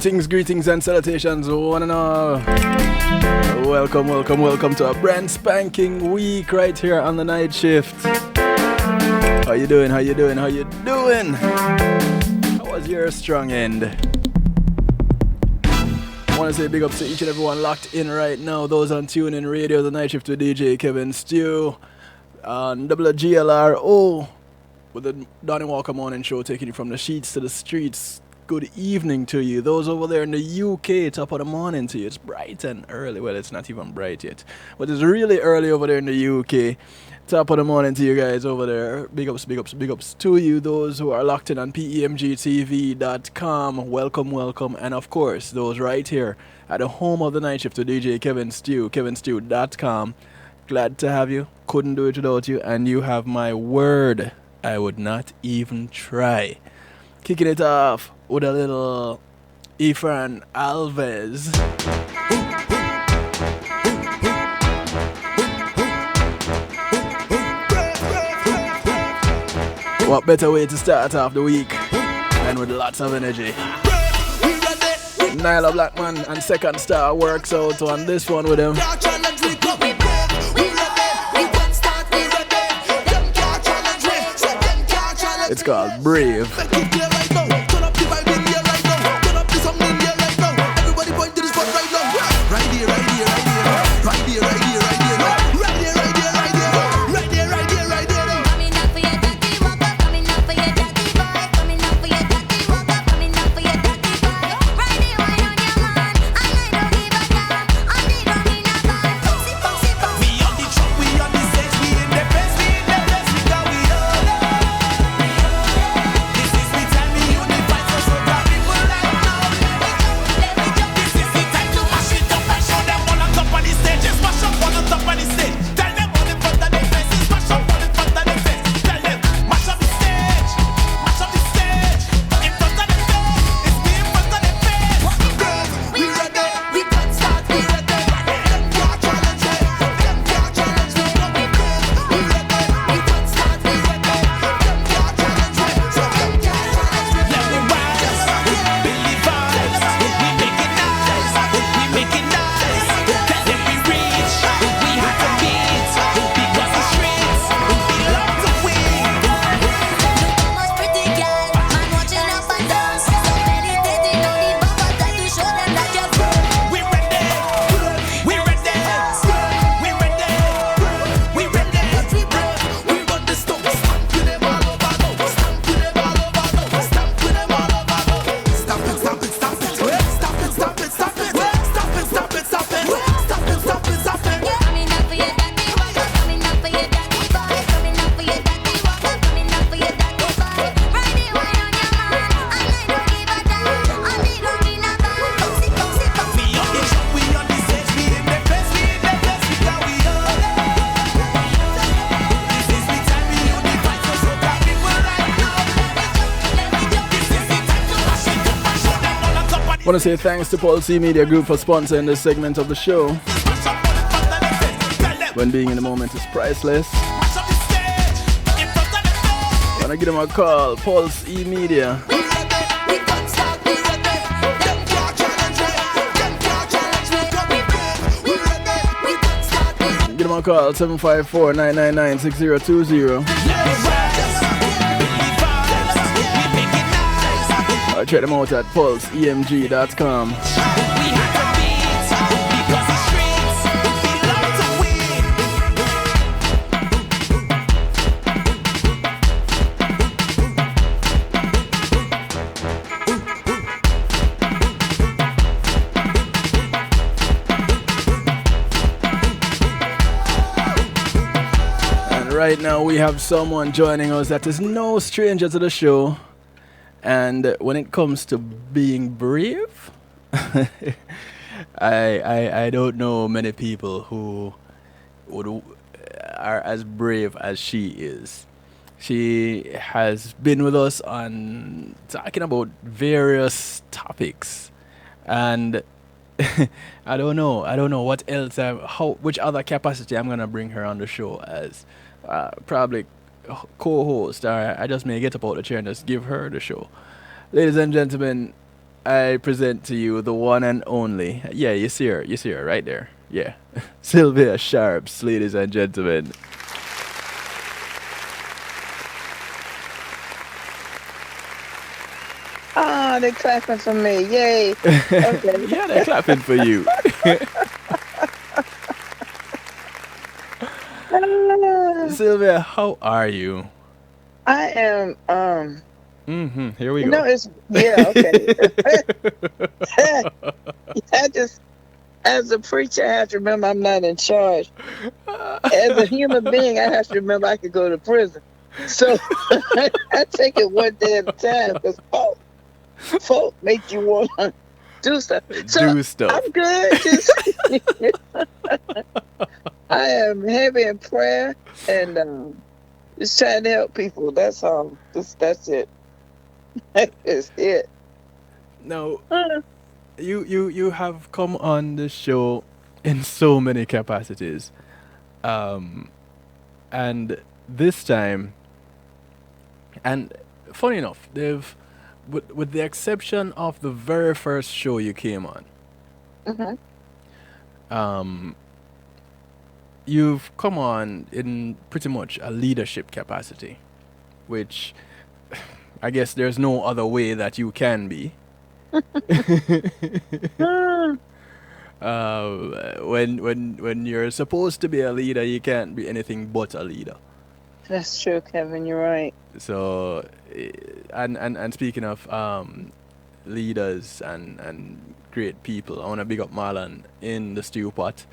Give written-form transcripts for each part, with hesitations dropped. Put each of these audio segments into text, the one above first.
Greetings and salutations, one and all. Welcome to a brand spanking week right here on the night shift. How you doing? How was your strong end? I want to say big ups to each and everyone locked in right now. Those on TuneIn Radio, the night shift with DJ Kevin Stew on WGLRO with the Donnie Walker Morning Show, taking you from the sheets to the streets. Good evening to you. Those over there in the UK, top of the morning to you. It's bright and early. Well, it's not even bright yet, but it's really early over there in the UK. Top of the morning to you guys over there. Big ups to you. Those who are locked in on PEMGTV.com. Welcome. And of course, those right here at the home of the night shift to DJ Kevin Stew, kevinstew.com. Glad to have you. Couldn't do it without you. And you have my word. I would not even try. Kicking it off with a little Efran Alves. What better way to start off the week than with lots of energy? Nyla Blackman and Second Star works out on this one with him. It's called Brave. I want to say thanks to Paul C Media Group for sponsoring this segment of the show. When being in the moment is priceless. I want to give them a call, Pulse E Media. Give them a call, 754-999-6020. Check them out at pulseemg.com. And right now we have someone joining us that is no stranger to the show. And when it comes to being brave, I don't know many people who are as brave as she is. She has been with us on talking about various topics, and I don't know what else, which other capacity I'm gonna bring her on the show as, probably co-host, or I just may get up out the chair and just give her the show. Ladies and gentlemen, I present to you the one and only. Yeah, you see her. You see her right there. Yeah. Sylvia Sharps, ladies and gentlemen. Ah, they're clapping for me. Yay. Okay. Yeah, they're clapping for you. Ah, Sylvia, how are you? I am, Here we you go. know, it's, yeah, okay. I just, as a preacher, I have to remember I'm not in charge. As a human being, I have to remember I could go to prison. So I take it one day at a time because folk make you want to do stuff. So Do stuff. I'm good. Just I am heavy in prayer and just trying to help people. That's all. That's it. That is it. Now, Uh, you have come on the show in so many capacities. Um, and this time, and funny enough, with the exception of the very first show you came on, mhm. um, you've come on in pretty much a leadership capacity, which I guess there's no other way that you can be. Ah, When you're supposed to be a leader, you can't be anything but a leader. that's true, Kevin. You're right. So, and speaking of leaders and great people, I want to big up Marlon in the stew pot.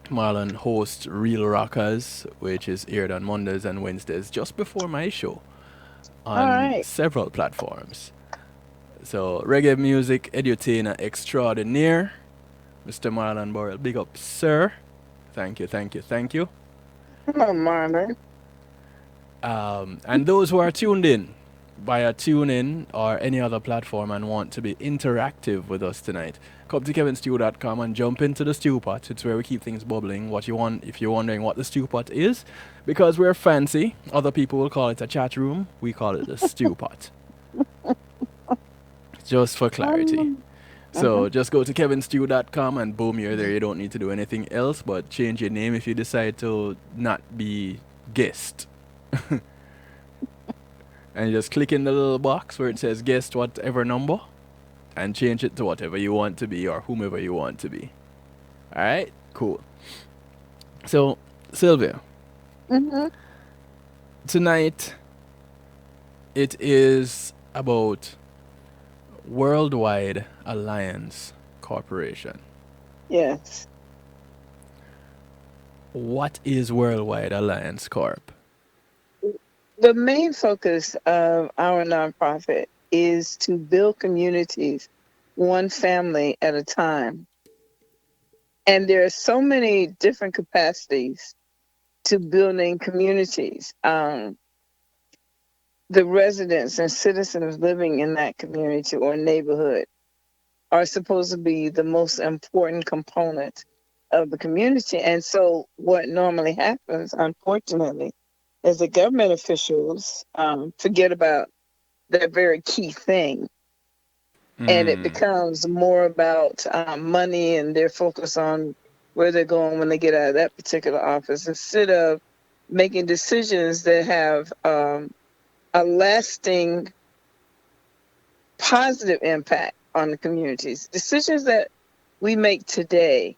Marlon hosts Real Rockers, which is aired on Mondays and Wednesdays just before my show All on right. several platforms. So, reggae music edutainer extraordinaire, Mr. Marlon Burrell. Big up, sir. Thank you, thank you, thank you. Hello, Marlon. And those who are tuned in via TuneIn or any other platform and want to be interactive with us tonight, come to kevinstew.com and jump into the stew pot. It's where we keep things bubbling. What you want, if you're wondering what the stew pot is, because we're fancy, other people will call it a chat room. We call it the stew pot, just for clarity. Um, So just go to kevinstew.com and boom, you're there. You don't need to do anything else but change your name if you decide to not be guest. And you just click in the little box where it says guest whatever number and change it to whatever you want to be or whomever you want to be. All right, cool. So, Sylvia, mhm. tonight it is about Worldwide Alliance Corporation. Yes. What is Worldwide Alliance Corp? The main focus of our nonprofit is to build communities one family at a time. And there are so many different capacities to building communities. The residents and citizens living in that community or neighborhood are supposed to be the most important component of the community. And so, what normally happens, unfortunately, is the government officials forget about that very key thing. And it Mm, becomes more about money and their focus on where they're going when they get out of that particular office instead of making decisions that have a lasting positive impact on the communities. Decisions that we make today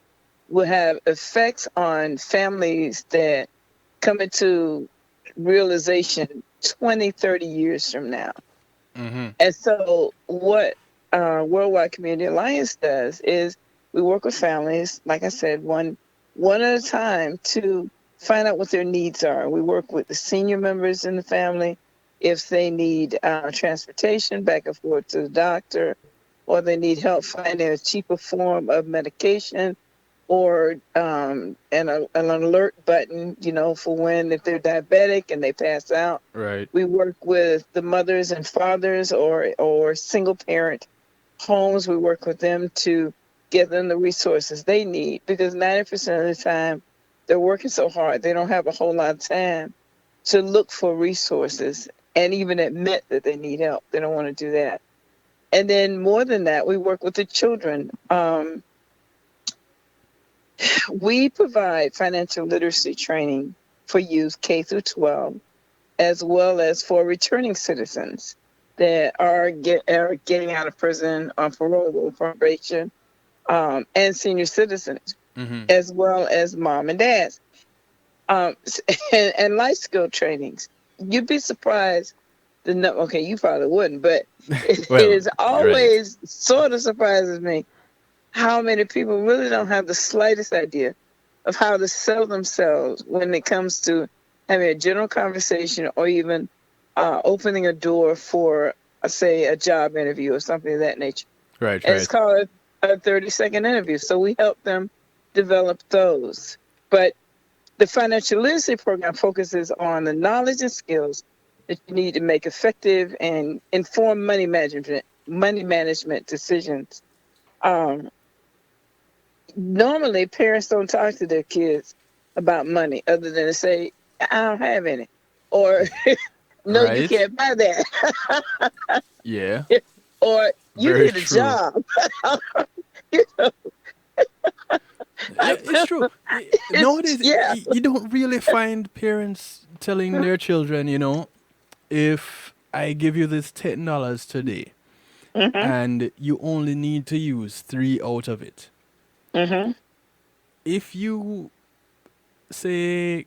will have effects on families that come into realization 20, 30 years from now. mm-hmm. And so, what Worldwide Community Alliance does is we work with families, like I said, one at a time to find out what their needs are. We work with the senior members in the family if they need transportation back and forth to the doctor, or they need help finding a cheaper form of medication, or an alert button, for when if they're diabetic and they pass out. Right. We work with the mothers and fathers or single parent homes. We work with them to give them the resources they need because 90% of the time they're working so hard they don't have a whole lot of time to look for resources and even admit that they need help. They don't want to do that. And then more than that, we work with the children. We provide financial literacy training for youth K through 12, as well as for returning citizens that are getting out of prison on parole or probation, and senior citizens, Mm-hmm. as well as mom and dads, um, and life skill trainings. You'd be surprised. Okay, you probably wouldn't, but it Well, is right. always sort of surprises me how many people really don't have the slightest idea of how to sell themselves when it comes to having a general conversation or even opening a door for, say, a job interview or something of that nature. Right, And it's right. called a 30-second interview. So we help them develop those. But the financial literacy program focuses on the knowledge and skills that you need to make effective and informed money management decisions. Um, Normally, parents don't talk to their kids about money other than to say, "I don't have any," or "No, you Right? can't buy that," Yeah. or "You Very need a true. job." You know, Yeah, it's true. it's Nowadays, yeah. you don't really find parents telling their children, if I give you this $10 today Mhm. and you only need to use three out of it, Mhm. if you say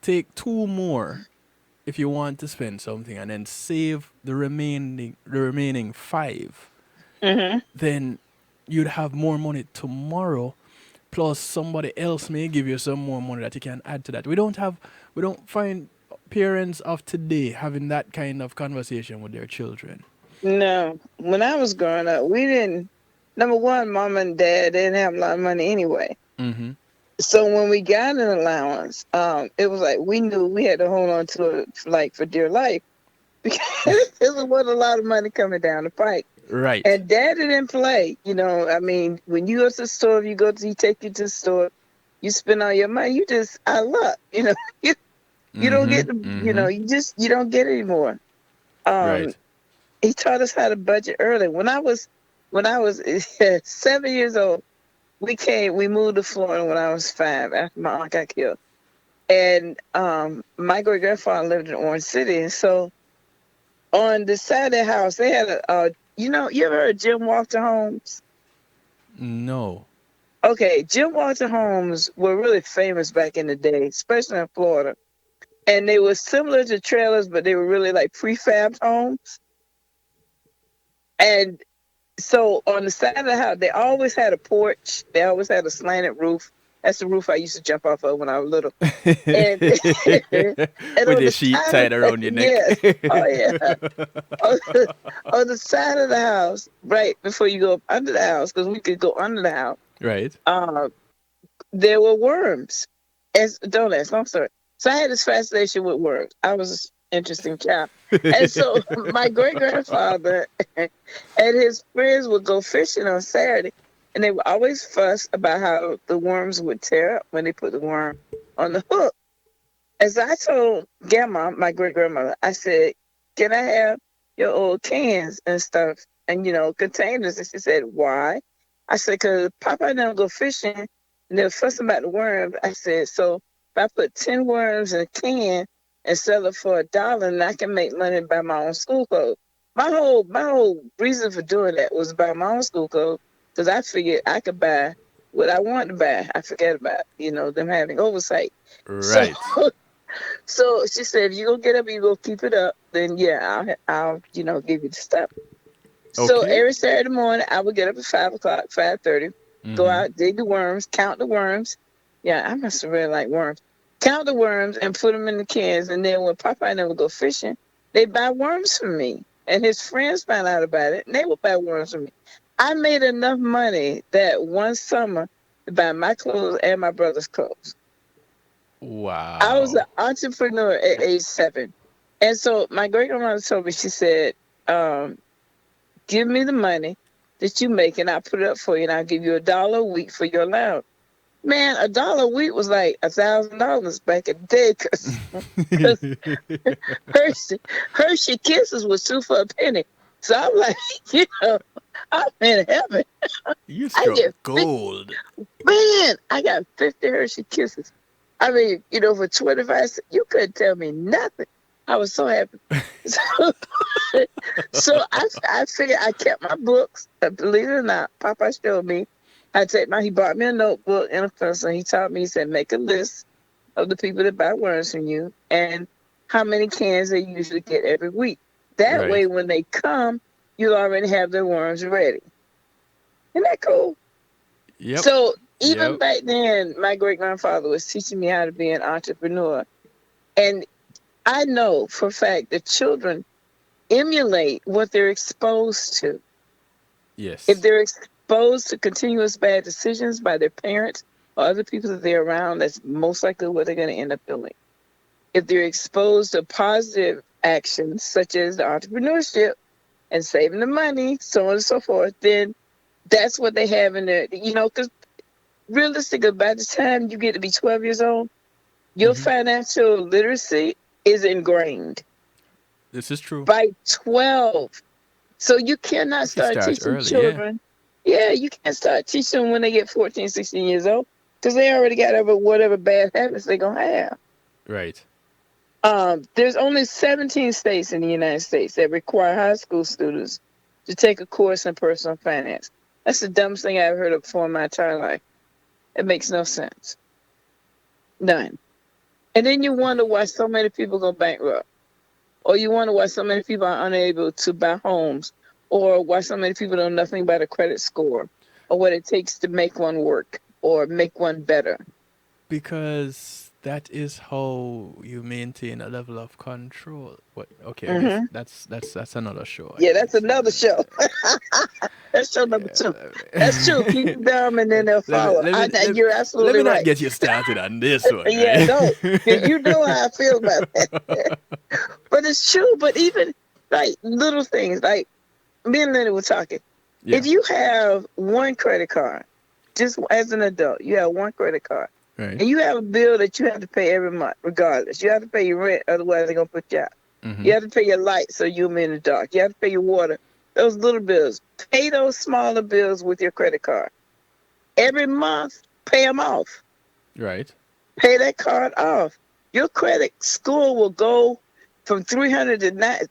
take two more if you want to spend something and then save the remaining five, Mhm. then you'd have more money tomorrow. Plus, somebody else may give you some more money that you can add to that. We don't find parents of today having that kind of conversation with their children. No, when I was growing up, we didn't. Number one, mom and dad didn't have a lot of money anyway. Mm-hmm. So when we got an allowance, it was like we knew we had to hold on to it like for dear life because there wasn't a lot of money coming down the pike. Right. And daddy didn't play. I mean, when you go to the store, he take you to the store, you spend all your money, you just out of luck. You don't Mm-hmm. get the, Mm-hmm. you don't get it anymore. Um, Right. he taught us how to budget early. When I was 7 years old, we moved to Florida when I was 5 after my aunt got killed. And my great grandfather lived in Orange City. And so on the side of the house, they had you ever heard of Jim Walter Homes? No. Okay, Jim Walter Homes were really famous back in the day, especially in Florida. And they were similar to trailers, but they were really like prefab homes. And so on the side of the house, they always had a porch. They always had a slanted roof. That's the roof I used to jump off of when I was little. And and With on a the sheet side of tied around your neck. yes, oh yeah, on on the side of the house, right before you go up under the house, because we could go under the house. Right. Uh, there were worms as donuts. I'm sorry. So I had this fascination with worms. I was an interesting child. And so my great grandfather and his friends would go fishing on Saturday, and they would always fuss about how the worms would tear up when they put the worm on the hook. As I told Grandma, my great grandmother, I said, "Can I have your old cans and stuff and containers?" And she said, "Why?" I said, "Because Papa and them go fishing and they're fussing about the worms." I said, "So if I put 10 worms in a can and sell it for $1, and I can make money and buy my own school clothes." My whole reason for doing that was buy my own school clothes because I figured I could buy what I wanted to buy. I forget about them having oversight. So Right. so she said, if you go get up and you go keep it up, then yeah, I'll give you the stuff. So Okay. every Saturday morning, I would get up at 5 o'clock, 5:30, go Mm-hmm. out, dig the worms, count the worms. Yeah, I must have really like worms. Count the worms and put them in the cans. And then when Papa and them would go fishing, they buy worms for me. And his friends found out about it, and they would buy worms for me. I made enough money that one summer to buy my clothes and my brother's clothes. I was an Wow. entrepreneur at age 7. And so my great grandmother told me, she said, um, give me the money that you make and I'll put it up for you and I'll give you $1 a week for your allowance. Man, $1 a week was like $1,000 back in the day because Hershey Kisses was 2 for a penny. So I'm like, you know, I'm in heaven. You I struck get 50, gold. man, I got 50 Hershey kisses. I mean, you know, for 25 cents, you couldn't tell me nothing. I was so happy. So, so I figured I kept my books. Believe it or not, Papa showed me. He bought me a notebook and a pencil. He taught me, he said, make a list of the people that buy worms from you and how many cans they usually get every week. That Right. way, when they come, you'll already have their worms ready. Isn't that cool? Yep. So even Yep. back then, my great grandfather was teaching me how to be an entrepreneur. And I know for a fact that children emulate what they're exposed to. If Yes. they're exposed to continuous bad decisions by their parents or other people that they're around, that's most likely what they're going to end up doing. If they're exposed to positive actions such as the entrepreneurship and saving the money, so on and so forth, then that's what they have in their, you know, because realistically, by the time you get to be 12 years old, your Hmm. financial literacy is ingrained This is true. by 12. So you cannot If you start start teaching early, yeah. children. Yeah, you can't start teaching them when they get 14, 16 years old because they already got over whatever bad habits they're going to have. Right. There's only 17 states in the United States that require high school students to take a course in personal finance. That's the dumbest thing I've heard of before in my entire life. It makes no sense. None. And then you wonder why so many people go bankrupt, or you wonder why so many people are unable to buy homes, or why so many people know nothing about a credit score, or what it takes to make one work or make one better. Because that is how you maintain a level of control. What? Okay, I guess Hmm. that's another show, I Yeah, that's guess. another show. That's show number two. That's true. Keep them and then they'll let me follow. let me let, You're let absolutely me not right. get you started on this one, Yeah, right? no, you know how I feel about that. But it's true. But even like little things, like me and Lenny were talking. Yeah. If you have one credit card, just as an adult, you have one credit card, Right. and you have a bill that you have to pay every month, regardless. You have to pay your rent, otherwise they're gonna put you out. Mm-hmm. You have to pay your light, so you'll be in the dark. You have to pay your water. Those little bills. Pay those smaller bills with your credit card. Every month, pay them off. Right. Pay that card off. Your credit score will go from 300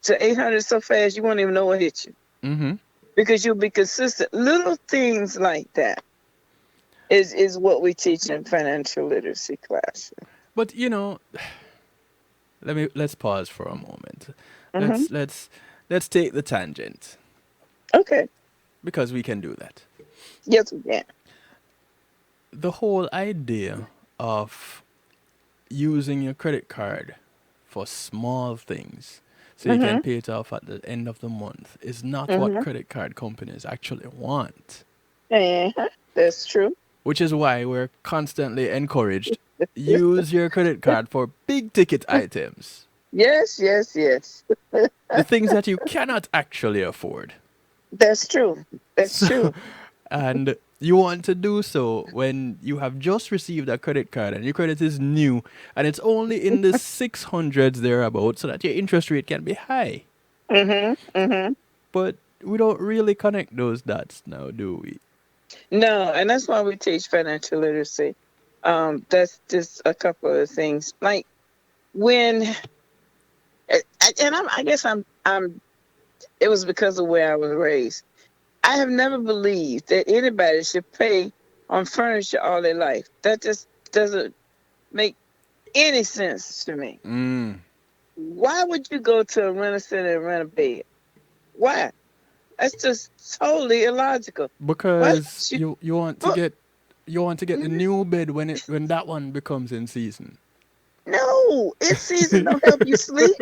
to 800 so fast you won't even know what hit you Mm-hmm. because you'll be consistent. Little things like that is what we teach in financial literacy class. But let's pause for a moment. Hmm. Let's take the tangent Okay. because we can do that. Yes, we can. The whole idea of using your credit card for small things so you can Hmm. pay it off at the end of the month is not what Hmm. credit card companies actually want. That's true. Which is why we're constantly encouraged use your credit card for big ticket items, Yes, yes, yes. the things that you cannot actually afford. That's true. That's So, true. and you want to do so when you have just received a credit card and your credit is new and it's only in the 600s thereabouts so that your interest rate can be high. Hmm. Hmm. But we don't really connect those dots now, do we? No, and that's why we teach financial literacy. That's just a couple of things. Like when, I guess I'm. It was because of where I was raised. I have never believed that anybody should pay on furniture all their life. That just doesn't make any sense to me. Mm. Why would you go to a rental center and rent a bed? Why? That's just totally illogical. Why Because don't you? you want to get the But new bed when that one becomes in season. no, it's season don't help you sleep.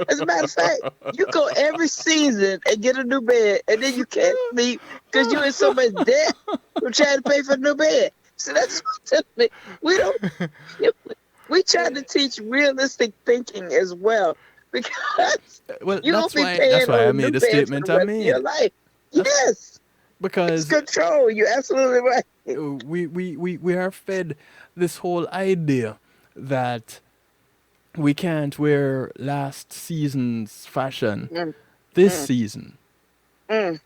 As a matter of fact, you go every season and get a new bed, and then you can't sleep because you're in so much debt. We're trying to pay for a new bed. So that's what we don't. We try to teach realistic thinking as well because Well, you're gonna that's be why that's paying why on I a new made the bed for the statement I rest of your made. life. That's Yes, it's because control. You're absolutely right. we are fed this whole idea that we can't wear last season's fashion this Mm, season, mm.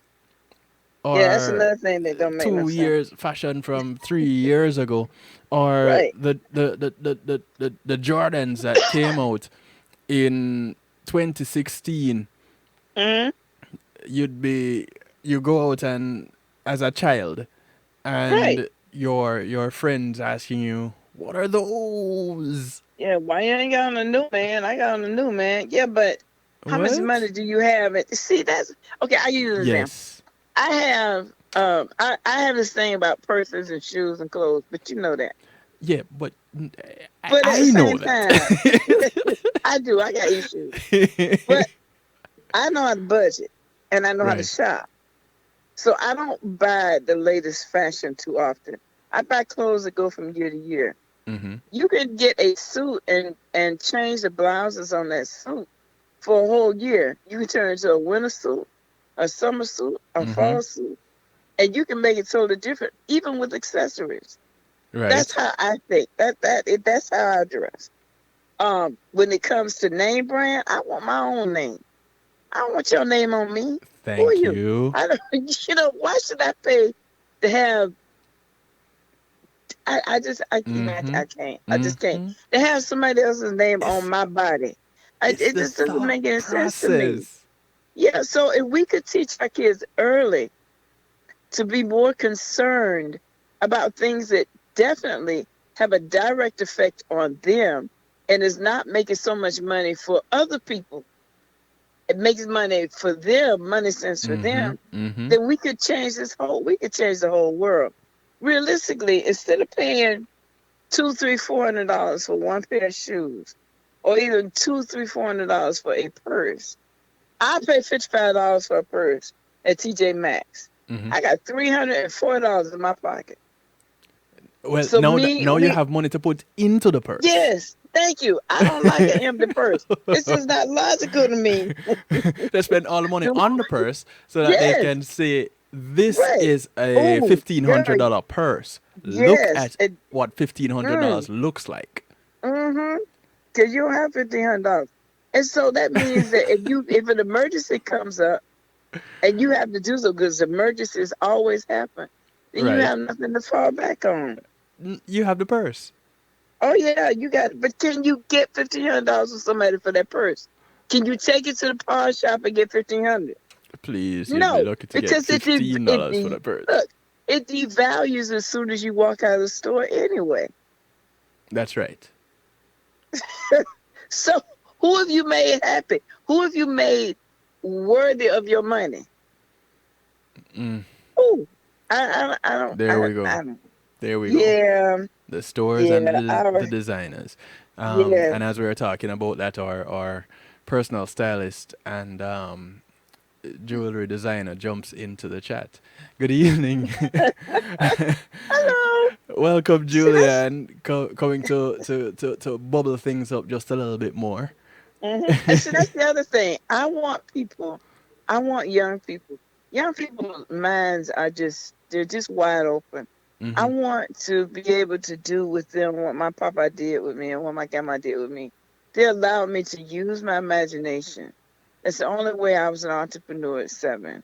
Yeah, that's or another thing that don't make no sense. 2 years fashion from 3 years ago, or Right. the Jordans that came out in 2016, Mm, you'd be you go out and as a child, right. and your friends asking you, what are those? Yeah, why you ain't got on a new man? I got on a new man. Yeah, but how much money What? do you have? See, that's okay. I use an example. Yes. I have I have this thing about purses and shoes and clothes, but you know that. Yeah, but But at the I know same that. time, I do. I got issues, but I know how to budget and I know how to Right. shop. So I don't buy the latest fashion too often. I buy clothes that go from year to year. Mm-hmm. You can get a suit and change the blouses on that suit for a whole year. You can turn it into a winter suit, a summer suit, a Mm-hmm. fall suit, and you can make it totally different, even with accessories. That's Right. how I think. That's how I dress. When it comes to name brand, I want my own name. I don't want your name on me. Who are Thank you? you. I don't. Why should I pay to have? Mm-hmm. I can't. I just can't. Mm-hmm. To have somebody else's name on It's my body, it's it the just doesn't thought make any sense to me. process. Yeah. So if we could teach our kids early to be more concerned about things that definitely have a direct effect on them and is not making so much money for other people, it makes money for them, money sense for Mm-hmm. them, Mm-hmm. then we could change the whole world. Realistically, instead of paying two, three, $400 for one pair of shoes, or even two, three, $400 for a purse, I pay $55 for a purse at TJ Maxx. Mm-hmm. I got $304 in my pocket. Well, So now you have money to put into the purse. yes, thank you. I don't like an empty purse. It's just not logical to me. They spend all the money on the purse so that they Yes, can say this right. is a Oh, girl, $1,500 purse. Look yes. at what $1,500 looks like. Mm-hmm. Because you don't have $1,500. And so that means that if an emergency comes up and you have to do so, because emergencies always happen, then you Right. have nothing to fall back on. You have the purse. Oh yeah, you got it. But can you get $1,500 from somebody for that purse? Can you take it to the pawn shop and get 1,500? Please, you'd be No, lucky to get because $15 for the purse. look, it devalues as soon as you walk out of the store anyway. That's right. So who have you made happy? Who have you made worthy of your money? Mm, Who? I don't, there we go. I don't. There we go. Yeah, The stores and yeah, the designers. yeah. And as we were talking about that, our personal stylist and jewelry designer jumps into the chat. Good evening. Hello. Welcome, See, Julia, and coming to bubble things up just a little bit more. and see, that's the other thing. I want young people. Young people's minds they're just wide open. I Hmm. want to be able to do with them what my papa did with me and what my grandma did with me. They allowed me to use my imagination. That's the only way I was an entrepreneur at 7.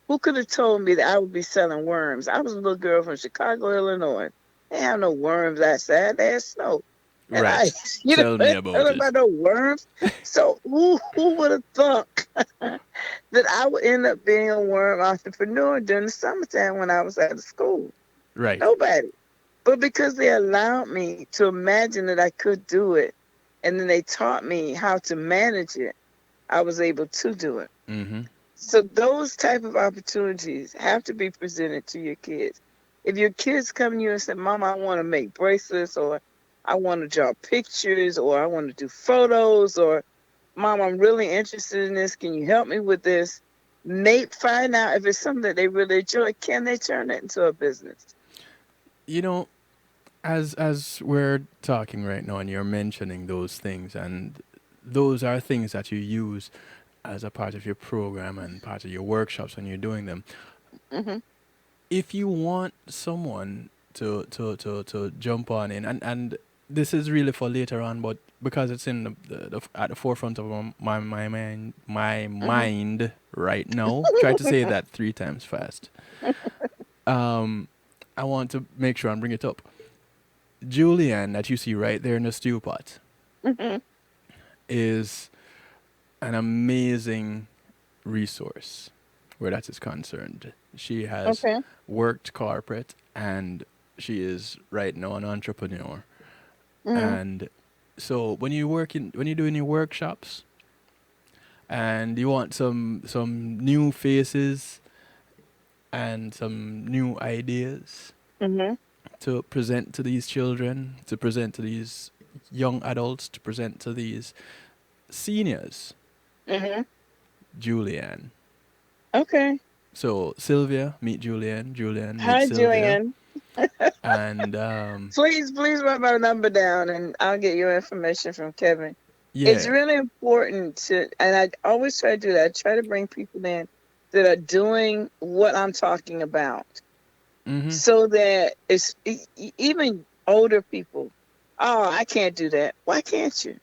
Who could have told me that I would be selling worms? I was a little girl from Chicago, Illinois. They have no worms outside. They had snow. And I, Right. Tell me I don't about know it. about no worms. So who would have thought that I would end up being a worm entrepreneur during the summertime when I was out of school? Right. Nobody. But because they allowed me to imagine that I could do it, and then they taught me how to manage it, I was able to do it. Hmm. So those type of opportunities have to be presented to your kids. If your kids come to you and say, "Mom, I want to make bracelets," or "I want to draw pictures," or "I want to do photos," or "Mom, I'm really interested in this. Can you help me with this?" Find out if it's something that they really enjoy. Can they turn it into a business? You know, as we're talking right now, and you're mentioning those things, and those are things that you use as a part of your program and part of your workshops when you're doing them. Hmm. If you want someone to jump on in, and this is really for later on, but because it's in the at the forefront of my Hmm. mind right now. Try to say that 3 times fast. Um, I want to make sure and bring it up. Julianne, that you see right there in the stew pot, Hmm. is an amazing resource where that is concerned. She has Okay. worked corporate and she is right now an entrepreneur. Hmm. And so when you're doing your workshops and you want some new faces and some new ideas Hmm. to present to these children, to present to these young adults, to present to these seniors, Hmm. Julianne. Okay. So Sylvia, meet Julianne. Julianne, meet Hi, Sylvia. Julian. And Please write my number down and I'll get your information from Kevin. It's yeah. really important to, and I always try to do that. I try to bring people in that are doing what I'm talking about Mhm. so that even older people, oh, I can't do that. Why can't you?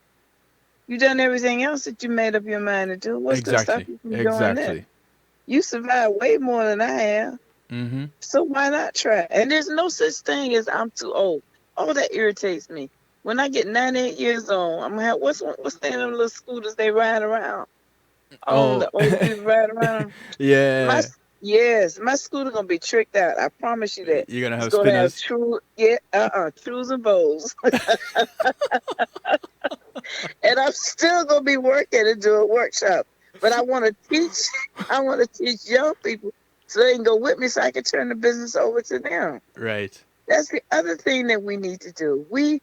You've done everything else that you made up your mind to do. What's going to stop Exactly. you from doing this? Exactly. You survived way more than I have. Mhm. So why not try? And there's no such thing as I'm too old. Oh, that irritates me. When I get 98 years old, I'm gonna have what's the them little scooters they ride around? Oh. The old people ride around. My Yeah. yes, my scooter gonna be tricked out. I promise you that. You're gonna It's have gonna have spinners. true trues and bows. And I'm still gonna be working and doing workshops. But I wanna teach young people so they can go with me so I can turn the business over to them. Right. That's the other thing that we need to do. We,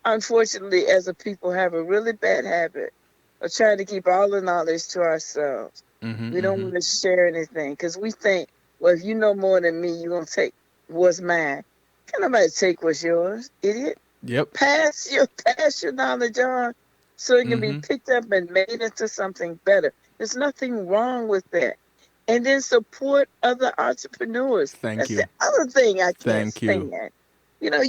unfortunately, as a people, have a really bad habit of trying to keep all the knowledge to ourselves. Mhm. We don't Mhm. want to share anything because we think, well, if you know more than me, you're going to take what's mine. Can't nobody take what's yours, idiot. Yep. Pass your knowledge on so it can be Mhm. picked up and made into something better. There's nothing wrong with that. And then support other entrepreneurs. Thank That's the you. other thing I can't Thank you. stand.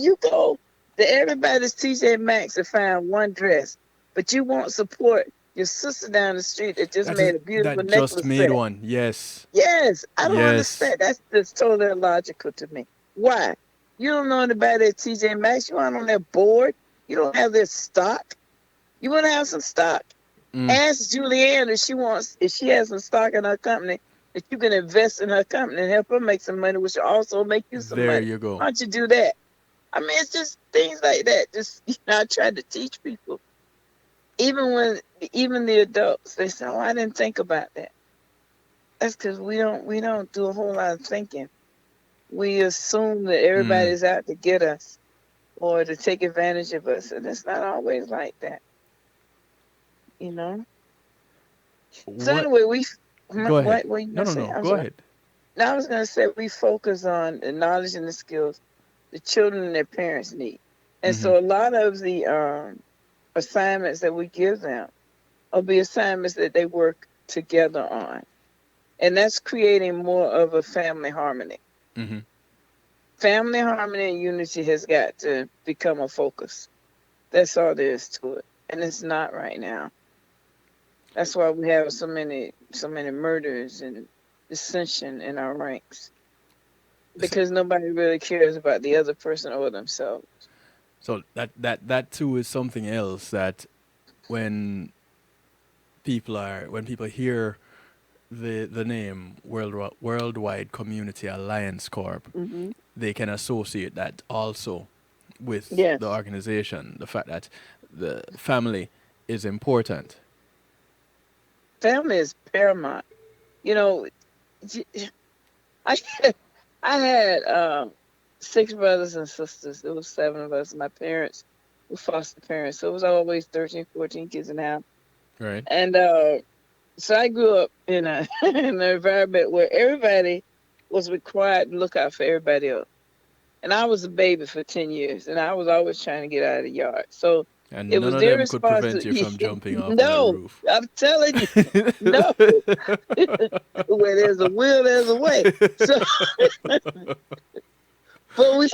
You go to everybody's TJ Maxx to find one dress, but you won't support your sister down the street that just made a beautiful That just necklace made set. one. Yes. Yes, I don't Yes. understand. That's just totally illogical to me. Why? You don't know anybody at TJ Maxx. You aren't on their board. You don't have their stock. You want to have some stock? Mm. Ask Julianne if she has some stock in her company that you can invest in her company and help her make some money, which will also make you some There money. you go. Why don't you do that? I mean, it's just things like that. Just I try to teach people, even the adults. They say, "Oh, I didn't think about that." That's because we don't do a whole lot of thinking. We assume that Mm. everybody's out to get us or to take advantage of us, and it's not always like that, you know. So What? anyway, Go ahead. what were you No, gonna no, say? no. I'm Go sorry. ahead. Now I was gonna say we focus on the knowledge and the skills the children and their parents need, and Mhm. so a lot of the assignments that we give them will be assignments that they work together on, and that's creating more of a family harmony. Mhm. Family harmony and unity has got to become a focus. That's all there is to it, and it's not right now. That's why we have so many murders and dissension in our ranks So, because nobody really cares about the other person or themselves. so that too is something else that when when people hear the name Worldwide Community Alliance Corp, Hmm. they can associate that also with the Yes, organization. The fact that the family is important. family is paramount. You know, I I had 6 brothers and sisters. There was 7 of us. My parents were foster parents, so it was always 13, 14 kids in the house. Right. And so I grew up in a in an environment where everybody was required to look out for everybody else. And I was a baby for 10 years, and I was always trying to get out of the yard. So it And none was of their them could prevent you responsibility. from jumping off of that No, roof. I'm telling you, no. Where there's a will, there's a way. So But we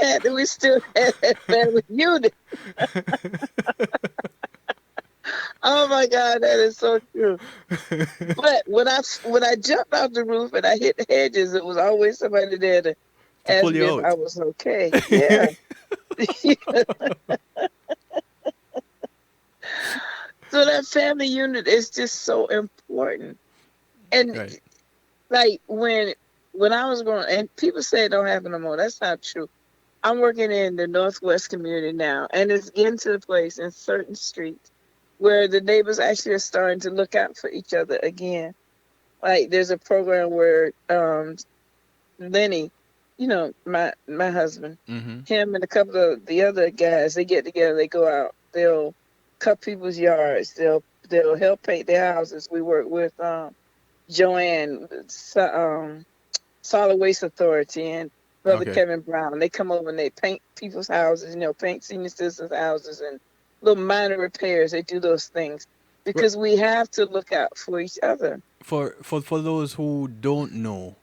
still had that family unit. Oh my God, that is so true. But when I jumped off the roof and I hit the hedges, it was always somebody there to To pull ask you me if I out. was okay. Yeah. So that family unit is just so important. And Right. like when I was growing, and people say it don't happen no more. That's not true. I'm working in the Northwest community now, and it's getting to the place in certain streets where the neighbors actually are starting to look out for each other again. Like there's a program where Lenny, my husband, Mm-hmm. him and a couple of the other guys, they get together, they go out, they'll cut people's yards, they'll help paint their houses. We work with Joanne, Solid Waste Authority, and Brother Okay. Kevin Brown. They come over and they paint people's houses, paint senior citizens' houses and little minor repairs. They do those things Well, because we have to look out for each other. for those who don't know,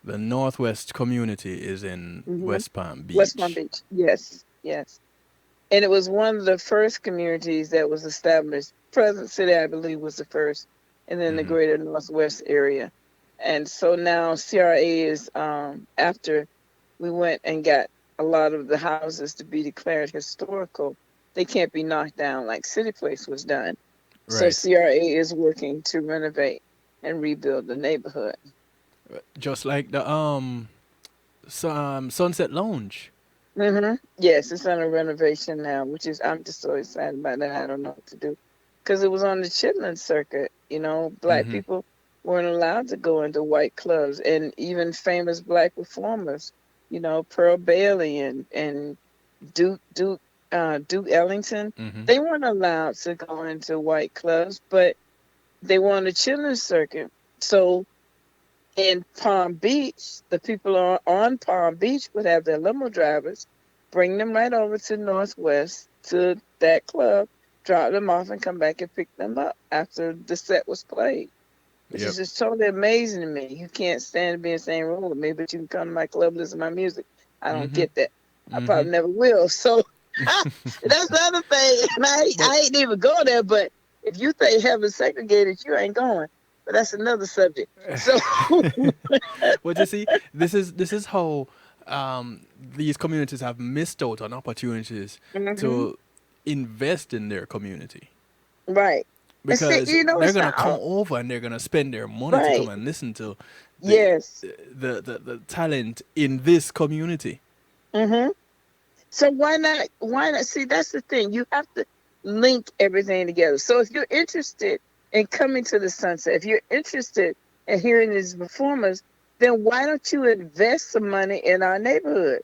the Northwest community is in Hmm. West Palm West Palm Beach. Beach. Yes, yes. And it was one of the first communities that was established. Present City, I believe, was the first, and then the Mm-hmm. greater Northwest area. And so now CRA is after we went and got a lot of the houses to be declared historical, they can't be knocked down like City Place was done. So Right. CRA is working to renovate and rebuild the neighborhood. Just like the Sunset Lounge. Yes, it's under renovation now, which is I'm just so excited about that. I don't know what to do because it was on the Chitlin circuit. Black Mm-hmm. people weren't allowed to go into white clubs, and even famous black performers, Pearl Bailey and Duke Ellington, Mm-hmm. they weren't allowed to go into white clubs, but they were on the Chitlin circuit. So in Palm Beach, the people on Palm Beach would have their limo drivers bring them right over to Northwest to that club, drop them off, and come back and pick them up after the set was played, which Yep. is just totally amazing to me. You can't stand to be in the same room with me, but you can come to my club, listen to my music. I don't Mm-hmm. get that. I Mm-hmm. probably never will. So that's the other thing. And But I ain't even go there, but if you think heaven's segregated, you ain't going. But that's another subject. So but you see, this is how these communities have missed out on opportunities hmm. to invest in their community Right. And see, because they're it's gonna not come all over and they're gonna spend their money to come right. and listen to the Yes. the talent in this community. Hmm. So why not? Why not? See, that's the thing. You have to link everything together. So if you're interested in coming to the sunset, if you're interested in hearing these performers, then why don't you invest some money in our neighborhood?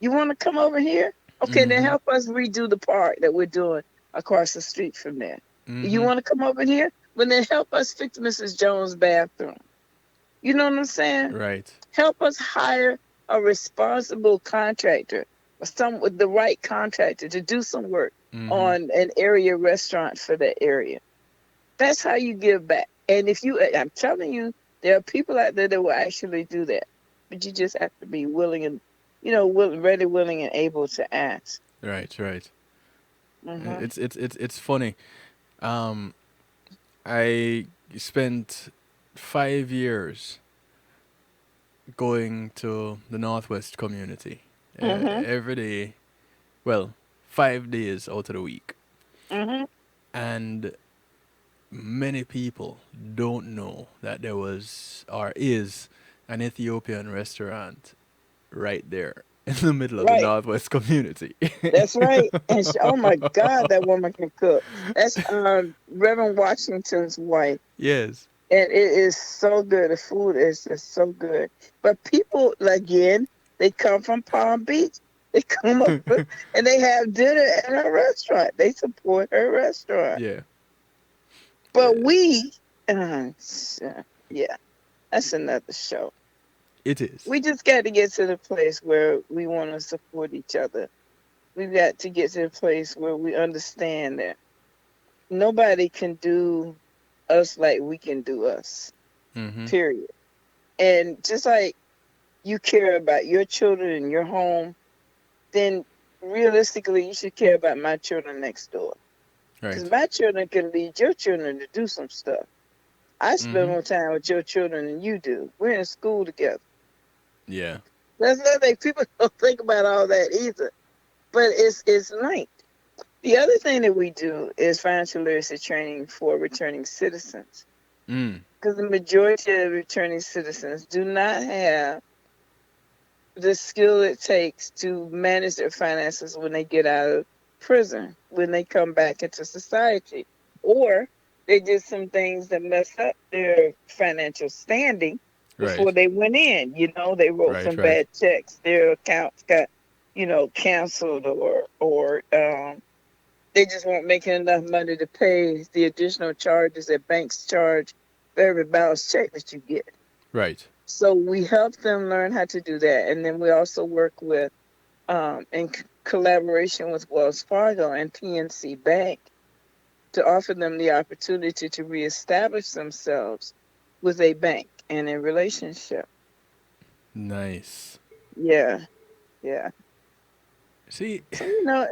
You want to come over here? Okay, then Mm-hmm. help us redo the park that we're doing across the street from there. You Mm-hmm. want to come over here? Well, then help us fix Mrs. Jones' bathroom. You know what I'm saying? Right. Help us hire a responsible contractor or some with the right contractor to do some work Mm-hmm. on an area restaurant for that area. That's how you give back. And I'm telling you, there are people out there that will actually do that. But you just have to be willing and, ready, willing, and able to ask. Right. Right. Hmm. It's funny. Um, I spent 5 years going to the Northwest community Hmm. every day. Well, 5 days out of the week, Hmm. and many people don't know that there was or is an Ethiopian restaurant right there in the middle of the Right. Northwest community. That's right. And oh my God, that woman can cook. That's Reverend Washington's wife. Yes. And it is so good. The food is just so good. But people, again, they come from Palm Beach. They come up and they have dinner at her restaurant. They support her restaurant. Yeah. But yeah, that's another show. It is. We just got to get to the place where we want to support each other. We've got to get to the place where we understand that nobody can do us like we can do us, Mm-hmm. period. And just like you care about your children and your home, then realistically, you should care about my children next door. Because Right. my children can lead your children to do some stuff. I spend Mm-hmm. more time with your children than you do. We're in school together. Yeah. That's another thing. People don't think about all that either. But it's linked. The other thing that we do is financial literacy training for returning citizens. Mm. Because the majority of returning citizens do not have the skill it takes to manage their finances when they get out of prison, when they come back into society. Or they did some things that messed up their financial standing before Right. they went in. They wrote Right. some Right. bad checks, their accounts got, canceled, or they just weren't making enough money to pay the additional charges that banks charge for every bounce check that you get. Right. So we help them learn how to do that. And then we also work with, in collaboration with Wells Fargo and PNC Bank, to offer them the opportunity to reestablish themselves with a bank and a relationship. Nice. Yeah, yeah. See, So,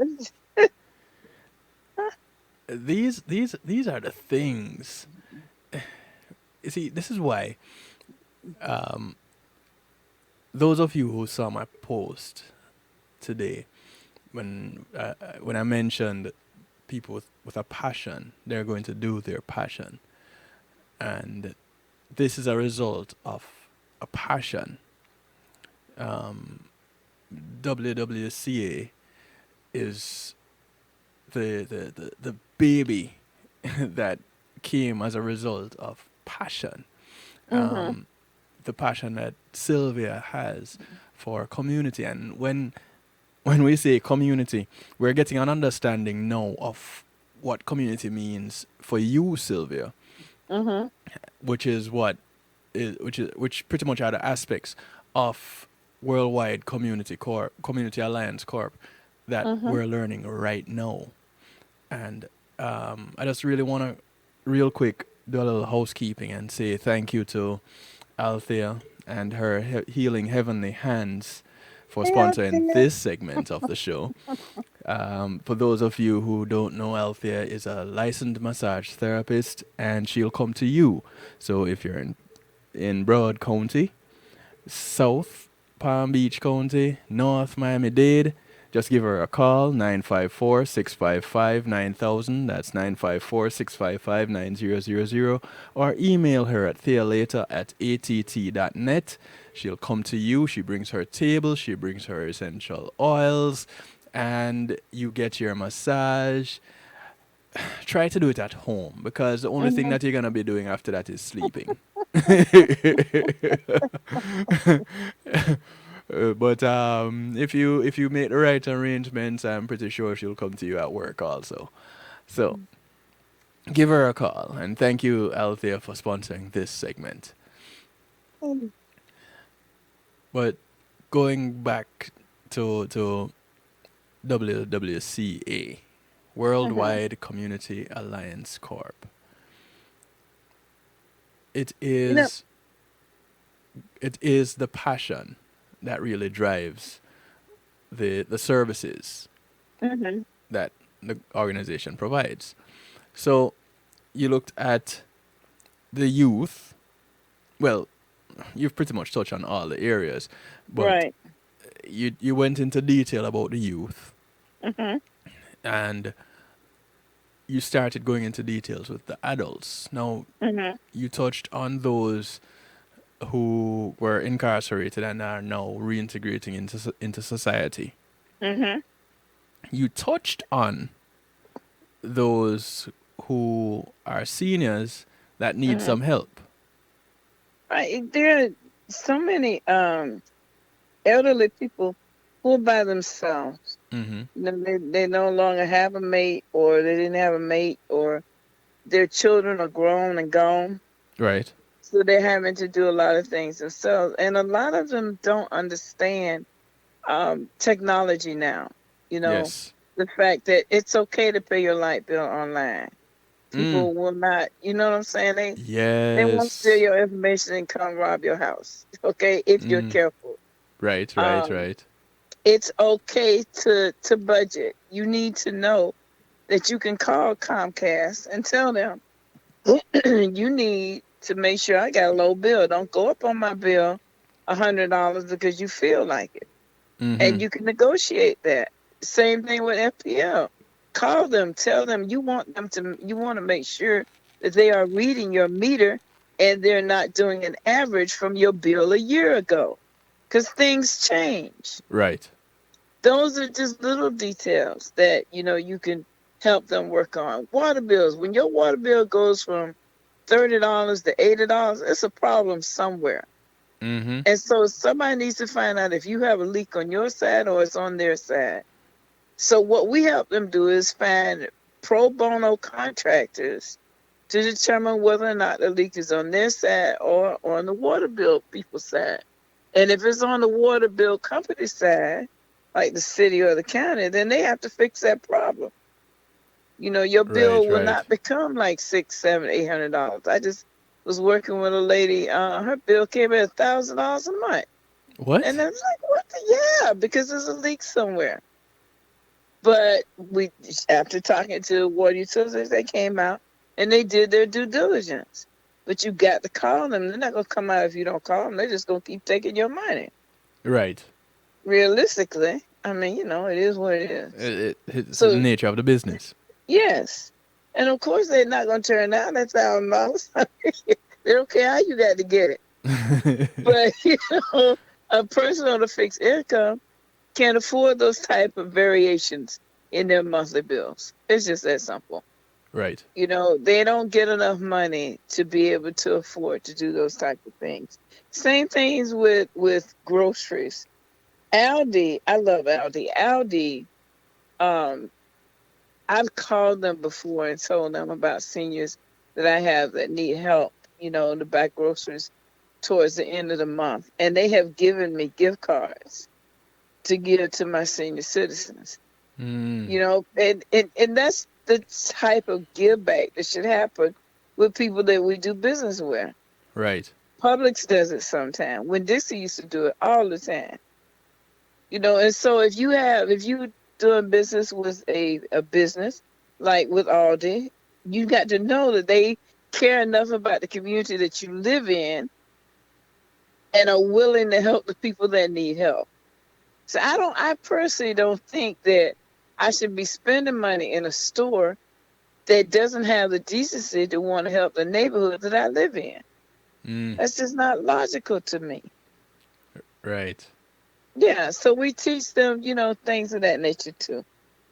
these are the things. You see, this is why those of you who saw my post today, when I mentioned people with a passion, they're going to do their passion, and this is a result of a passion. WWCA is the baby that came as a result of passion. mm-hmm, The passion that Sylvia has for community. And when we say community, we're getting an understanding now of what community means for you, Sylvia, mm-hmm, which is which pretty much are the aspects of Worldwide Community Alliance Corp that mm-hmm. we're learning right now. And I just really want to, real quick, do a little housekeeping and say thank you to Althea and her Healing Heavenly Hands for Yeah, sponsoring yeah. this segment of the show. For those of you who don't know, Althea is a licensed massage therapist, and she'll come to you. So if you're in Broad County, South Palm Beach County, North Miami-Dade, just give her a call, 954-655-9000. That's 954-655-9000. Or email her at thealater@att.net. She'll come to you. She brings her table. She brings her essential oils. And you get your massage. Try to do it at home, because the only thing Mm-hmm. that you're going to be doing after that is sleeping. But if you make the right arrangements, I'm pretty sure she'll come to you at work also. So give her a call, and thank you, Althea, for sponsoring this segment. Mm-hmm. But going back to WWCA, Worldwide Community Alliance Corp. It You know, is it is the passion that really drives the services mm-hmm, that the organization provides. So you looked at the youth. Well, you've pretty much touched on all the areas, but right. you went into detail about the youth, Mm-hmm, and you started going into details with the adults. Now, mm-hmm, you touched on those who were incarcerated and are now reintegrating into society. mm-hmm, You touched on those who are seniors that need mm-hmm. some help. Right. There are so many elderly people who are by themselves. Mm-hmm. They no longer have a mate, or they didn't have a mate, or their children are grown and gone. Right. So they're having to do a lot of things themselves. And a lot of them don't understand technology now. You know, Yes. the fact that it's okay to pay your light bill online. Mm. People will not, you know what I'm saying? They won't steal Yes. your information and come rob your house. Okay, if you're Mm. careful. Right. Right. Um, Right. it's okay to budget. You need to know that you can call Comcast and tell them you need to make sure I got a low bill. Don't go up on my bill $100 because you feel like it. Mm-hmm. And you can negotiate that. Same thing with FPL. Call them, tell them you want to make sure that they are reading your meter and they're not doing an average from your bill a year ago. Because things change. Right. Those are just little details that you can help them work on. Water bills. When your water bill goes from $30 to $80, it's a problem somewhere. Mm-hmm. And so somebody needs to find out if you have a leak on your side or it's on their side. So what we help them do is find pro bono contractors to determine whether or not the leak is on their side or on the water bill people's side. And if it's on the water bill company side, like the city or the county, then they have to fix that problem. Your Right. bill will Right. not become like $600, $700, $800. I just was working with a lady. Her bill came at $1,000 a month, and What? I was like, "What the yeah?" Because there's a leak somewhere. But after talking to water utilities, they came out and they did their due diligence. But you got to call them. They're not gonna come out if you don't call them. They're just gonna keep taking your money. Right. Realistically, I mean, it is what it is. It's the So nature of the business. yes, and of course they're not gonna turn down that $1,000. They don't care how you got to get it. But a person on a fixed income can't afford those type of variations in their monthly bills. It's just that simple. Right. They don't get enough money to be able to afford to do those type of things. Same things with groceries. Aldi, I love Aldi. Aldi, um, I've called them before and told them about seniors that I have that need help, to buy groceries towards the end of the month. And they have given me gift cards to give to my senior citizens. Mm. And that's the type of give back that should happen with people that we do business with. Right. Publix does it sometimes. When Dixie used to do it all the time. And so if you doing business with a business like with Aldi, you got to know that they care enough about the community that you live in and are willing to help the people that need help. So I personally don't think that I should be spending money in a store that doesn't have the decency to want to help the neighborhood that I live in. Mm. That's just not logical to me. Right. Yeah, so we teach them, things of that nature too.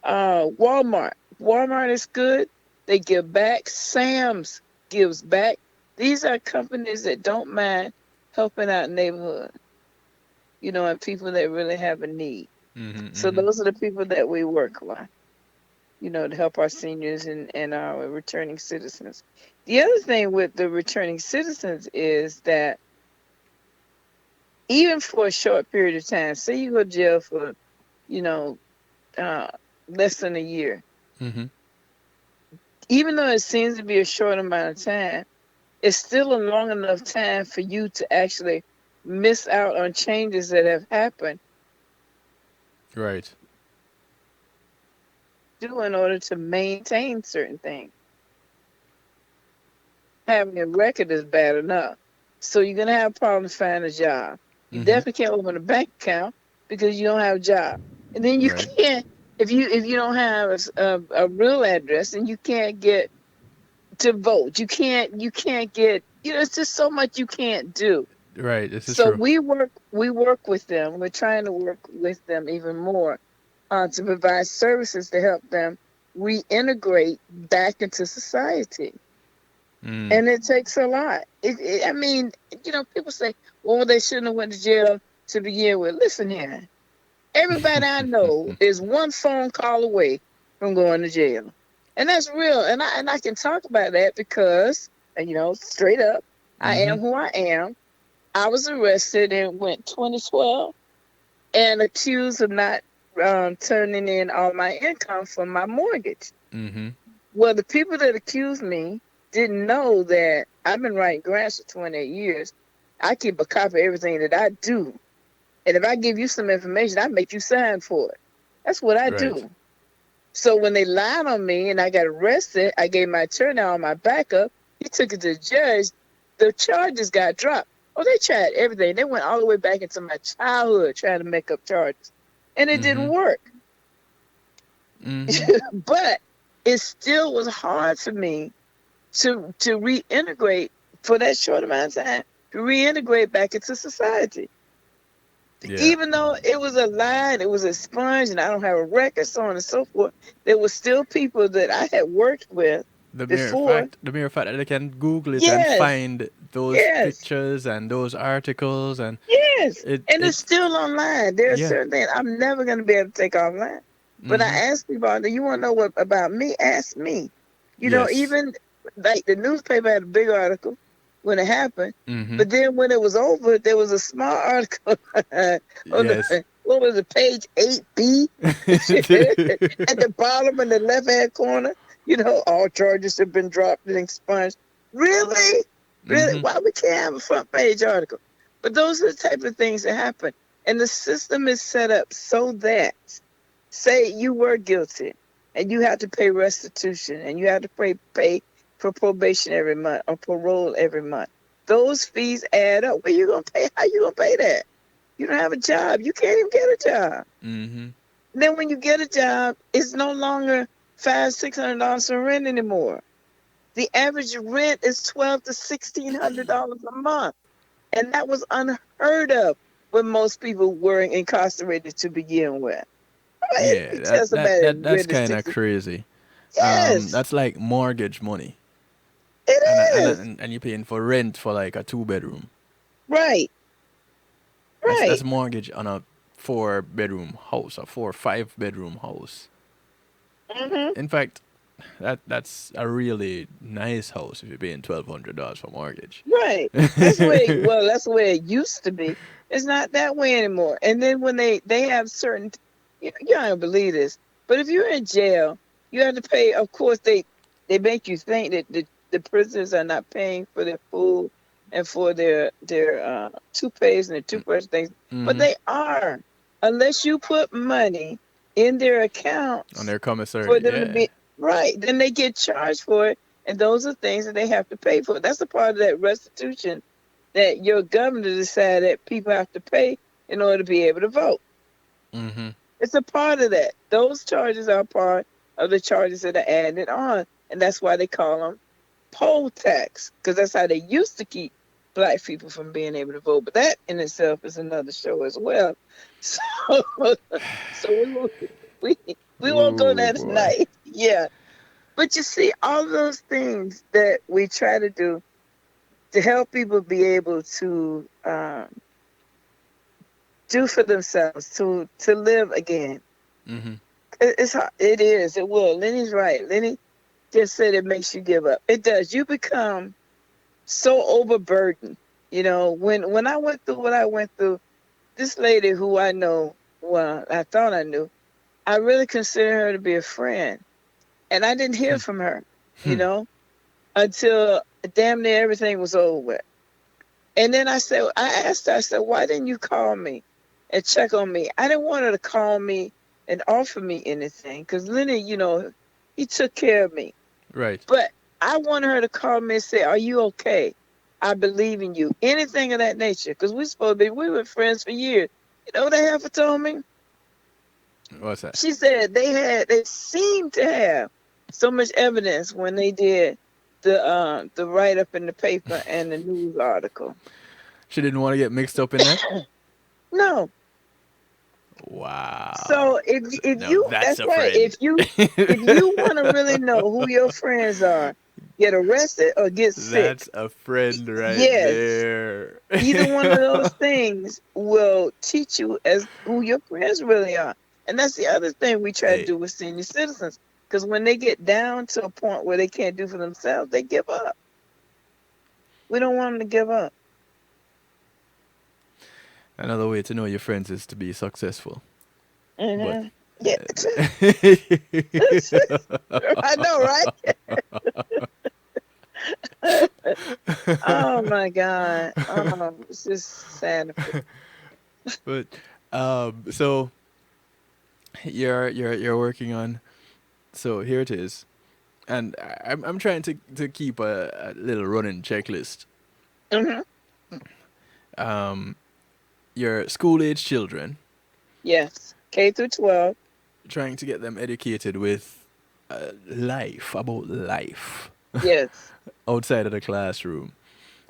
Walmart. Walmart is good. They give back. Sam's gives back. These are companies that don't mind helping out neighborhood, and people that really have a need. Mm-hmm. So Mm-hmm. those are the people that we work with, to help our seniors and our returning citizens. The other thing with the returning citizens is that even for a short period of time, say you go to jail for, you know, uh, less than a year, Mm-hmm. even though it seems to be a short amount of time, it's still a long enough time for you to actually miss out on changes that have happened Right. in order to maintain certain things. Having a record is bad enough. So you're gonna have problems finding a job. You Mm-hmm. definitely can't open a bank account because you don't have a job. And then you Right. can't if you don't have a real address, and you can't get to vote. You can't get it's just so much you can't do. Right. This is So true. we work with them. We're trying to work with them even more to provide services to help them reintegrate back into society. Mm. And it takes a lot. I mean, people say, "Well, they shouldn't have went to jail to begin with." Listen here, everybody I know is one phone call away from going to jail, and that's real. And I can talk about that because, straight up, I Mm-hmm. am who I am. I was arrested in 2012 and accused of not turning in all my income from my mortgage. Mm-hmm. Well, the people that accused me didn't know that I've been writing grants for 28 years. I keep a copy of everything that I do. And if I give you some information, I make you sign for it. That's what I Right. do. So when they lied on me and I got arrested, I gave my attorney all my backup. He took it to the judge. The charges got dropped. Oh, they tried everything. They went all the way back into my childhood trying to make up charges. And it didn't work. But it still was hard for me to reintegrate for that short amount of time, to reintegrate back into society. Yeah. Even though it was a lie and it was expunged and I don't have a record, so on and so forth, there were still people that I had worked with before. The mere fact that they can Google it and Yes, find those yes, pictures and those articles and yes. And it's it still online. There are yeah. certain things I'm never going to be able to take offline. But I ask people, do you want to know what about me? Ask me. You know, Yes. even like the newspaper had a big article when it happened, but then when it was over, there was a small article on Yes. the, what was it, page 8B at the bottom in the left-hand corner. You know, all charges have been dropped and expunged. Really? Really? Why we can't have a front page article? But those are the type of things that happen. And the system is set up so that, say you were guilty and you have to pay restitution and you have to pay for probation every month or parole every month. Those fees add up. Where you gonna pay? How you gonna pay that? You don't have a job. You can't even get a job. Then when you get a job, it's no longer $500-$600 for rent anymore. The average rent is $1,200 to $1,600 a month, and that was unheard of when most people were incarcerated to begin with. Yeah, that's kind of crazy. Yes, That's like mortgage money. it is. And you're paying for rent for like a 2-bedroom. Right. That's mortgage on a 4-bedroom house, a 4 or 5-bedroom house. In fact, that's a really nice house if you're paying $1,200 for mortgage. Right. That's the way. Well, that's the way it used to be. It's not that way anymore. And then when they have certain, you don't believe this, but if you're in jail, you have to pay. Of course, they make you think that the prisoners are not paying for their food and for their toothpaste and their toothbrush things, but they are, unless you put money in their account On their commissary. for them to be right. Then they get charged for it, and those are things that they have to pay for. That's a part of that restitution that your governor decided that people have to pay in order to be able to vote. It's a part of that. Those charges are part of the charges that are added on, and that's why they call them poll tax, because that's how they used to keep Black people from being able to vote. But that in itself is another show as well. So we won't go there tonight. Yeah. But you see, all those things that we try to do to help people be able to do for themselves, to live again. It's hard. It is. It will. Lenny's right. Lenny just said it makes you give up. It does. You become so overburdened. You know, when I went through what I went through, this lady who I know, well, I thought I knew, I really consider her to be a friend. And I didn't hear from her, you know, until damn near everything was over with. And then I asked her, I said, why didn't you call me and check on me? I didn't want her to call me and offer me anything, because Lenny, you know, he took care of me. Right. But I wanted her to call me and say, are you okay? I believe in you. Anything of that nature. Because we were friends for years. You know what that heifer told me? What's that? She said they seemed to have so much evidence when they did the write-up in the paper and the news article. She didn't want to get mixed up in that? No. Wow. So if you that's right. If you want to really know who your friends are, get arrested or get sick. That's a friend right there. Either one of those things will teach you as who your friends really are. And that's the other thing we try to do with senior citizens. Because when they get down to a point where they can't do for themselves, they give up. We don't want them to give up. Another way to know your friends is to be successful. Yeah. I know, right? Oh my God. Oh, it's just sad. But so you're working on. So here it is, and I'm trying to keep a little running checklist. Hmm. Um, your school age children, Yes, K through 12. trying to get them educated with life, about life Yes. outside of the classroom,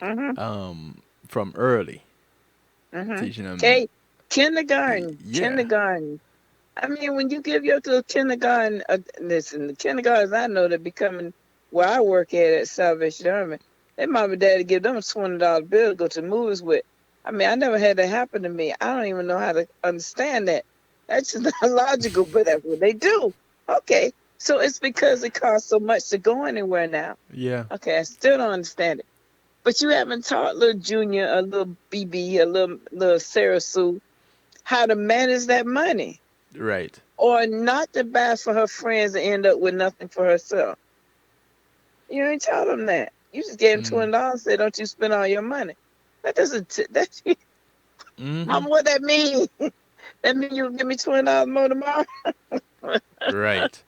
Hmm. from early, Hmm. teaching them. K kindergarten, Yeah, kindergarten. I mean, when you give your little kindergarten, listen, the kindergartens I know that be coming where I work at Salvation Army, their mom and daddy give them a $20 bill to go to the movies with. I mean, I never had that happen to me. I don't even know how to understand that. That's just not logical, but that's what they do. Okay, so it's because it costs so much to go anywhere now. yeah, Okay, I still don't understand it. But you haven't taught little Junior, a little BB, a little Sarah Sue how to manage that money right. or not to buy for her friends and end up with nothing for herself. You ain't tell them that. You just gave them Mm. $20. Said, "Don't you spend all your money." That doesn't. That Mm-hmm. what that mean? That mean you give me $20 more tomorrow? Right.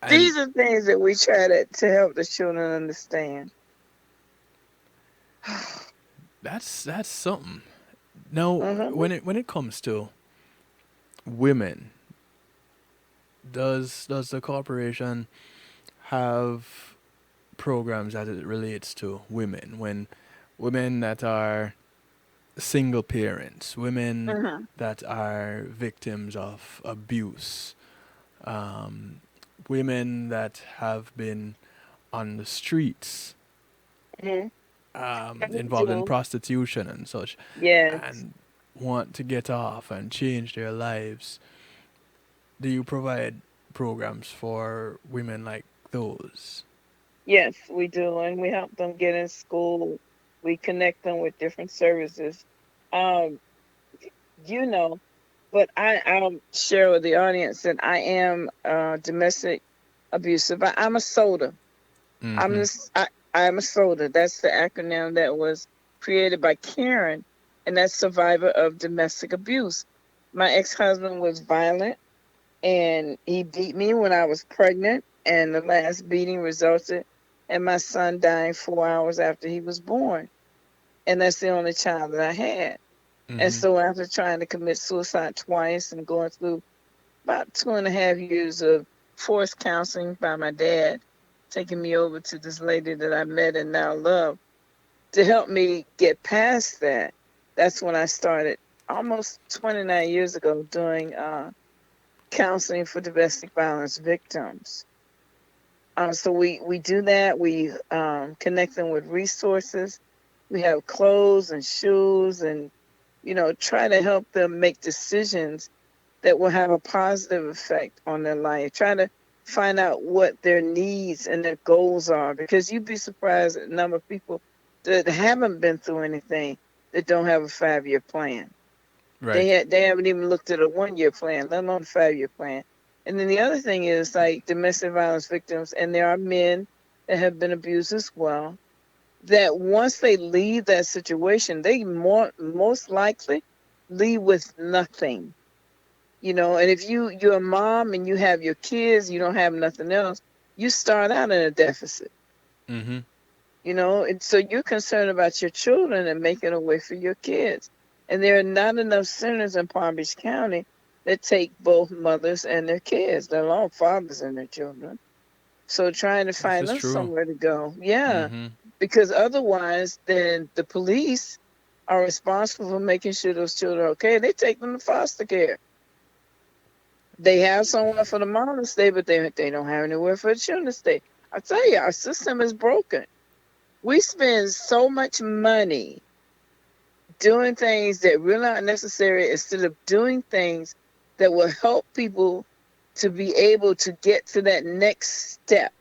And These are things that we try to help the children understand. that's something. Now, Hmm. when it comes to women, does the corporation have programs as it relates to women, when women that are single parents, women Hmm. that are victims of abuse, um, women that have been on the streets, Hmm. We involved in do. prostitution and such, Yes. and want to get off and change their lives. Do you provide programs for women like those? Yes, we do, and we help them get in school. We connect them with different services. Um, you know, but I'll share with the audience that I am domestic abusive. I'm a SODA. I'm Mm-hmm. this. I'm a SODA. That's the acronym that was created by Karen, and that's survivor of domestic abuse. My ex-husband was violent, and he beat me when I was pregnant, and the last beating resulted in my son dying 4 hours after he was born, and that's the only child that I had. And Mm-hmm. so after trying to commit suicide twice and going through about 2.5 years of forced counseling by my dad, taking me over to this lady that I met and now love to help me get past that, that's when I started almost 29 years ago doing counseling for domestic violence victims. So we do that. We connect them with resources. We have clothes and shoes and, try to help them make decisions that will have a positive effect on their life. Try to find out what their needs and their goals are, because you'd be surprised at the number of people that haven't been through anything that don't have a 5-year plan. Right. They haven't even looked at a 1-year plan, let alone a 5-year plan. And then the other thing is like domestic violence victims, and there are men that have been abused as well. That once they leave that situation, they most likely leave with nothing. And if you're a mom and you have your kids, you don't have nothing else, you start out in a deficit. Mm-hmm. And so you're concerned about your children and making a way for your kids. And there are not enough centers in Palm Beach County that take both mothers and their kids, let alone fathers and their children. So trying to This find is them true. somewhere to go. Yeah. Mm-hmm. Because otherwise, then the police are responsible for making sure those children are okay. They take them to foster care. They have somewhere for the mom to stay, but they don't have anywhere for the children to stay. I tell you, our system is broken. We spend so much money doing things that really aren't necessary instead of doing things that will help people to be able to get to that next step,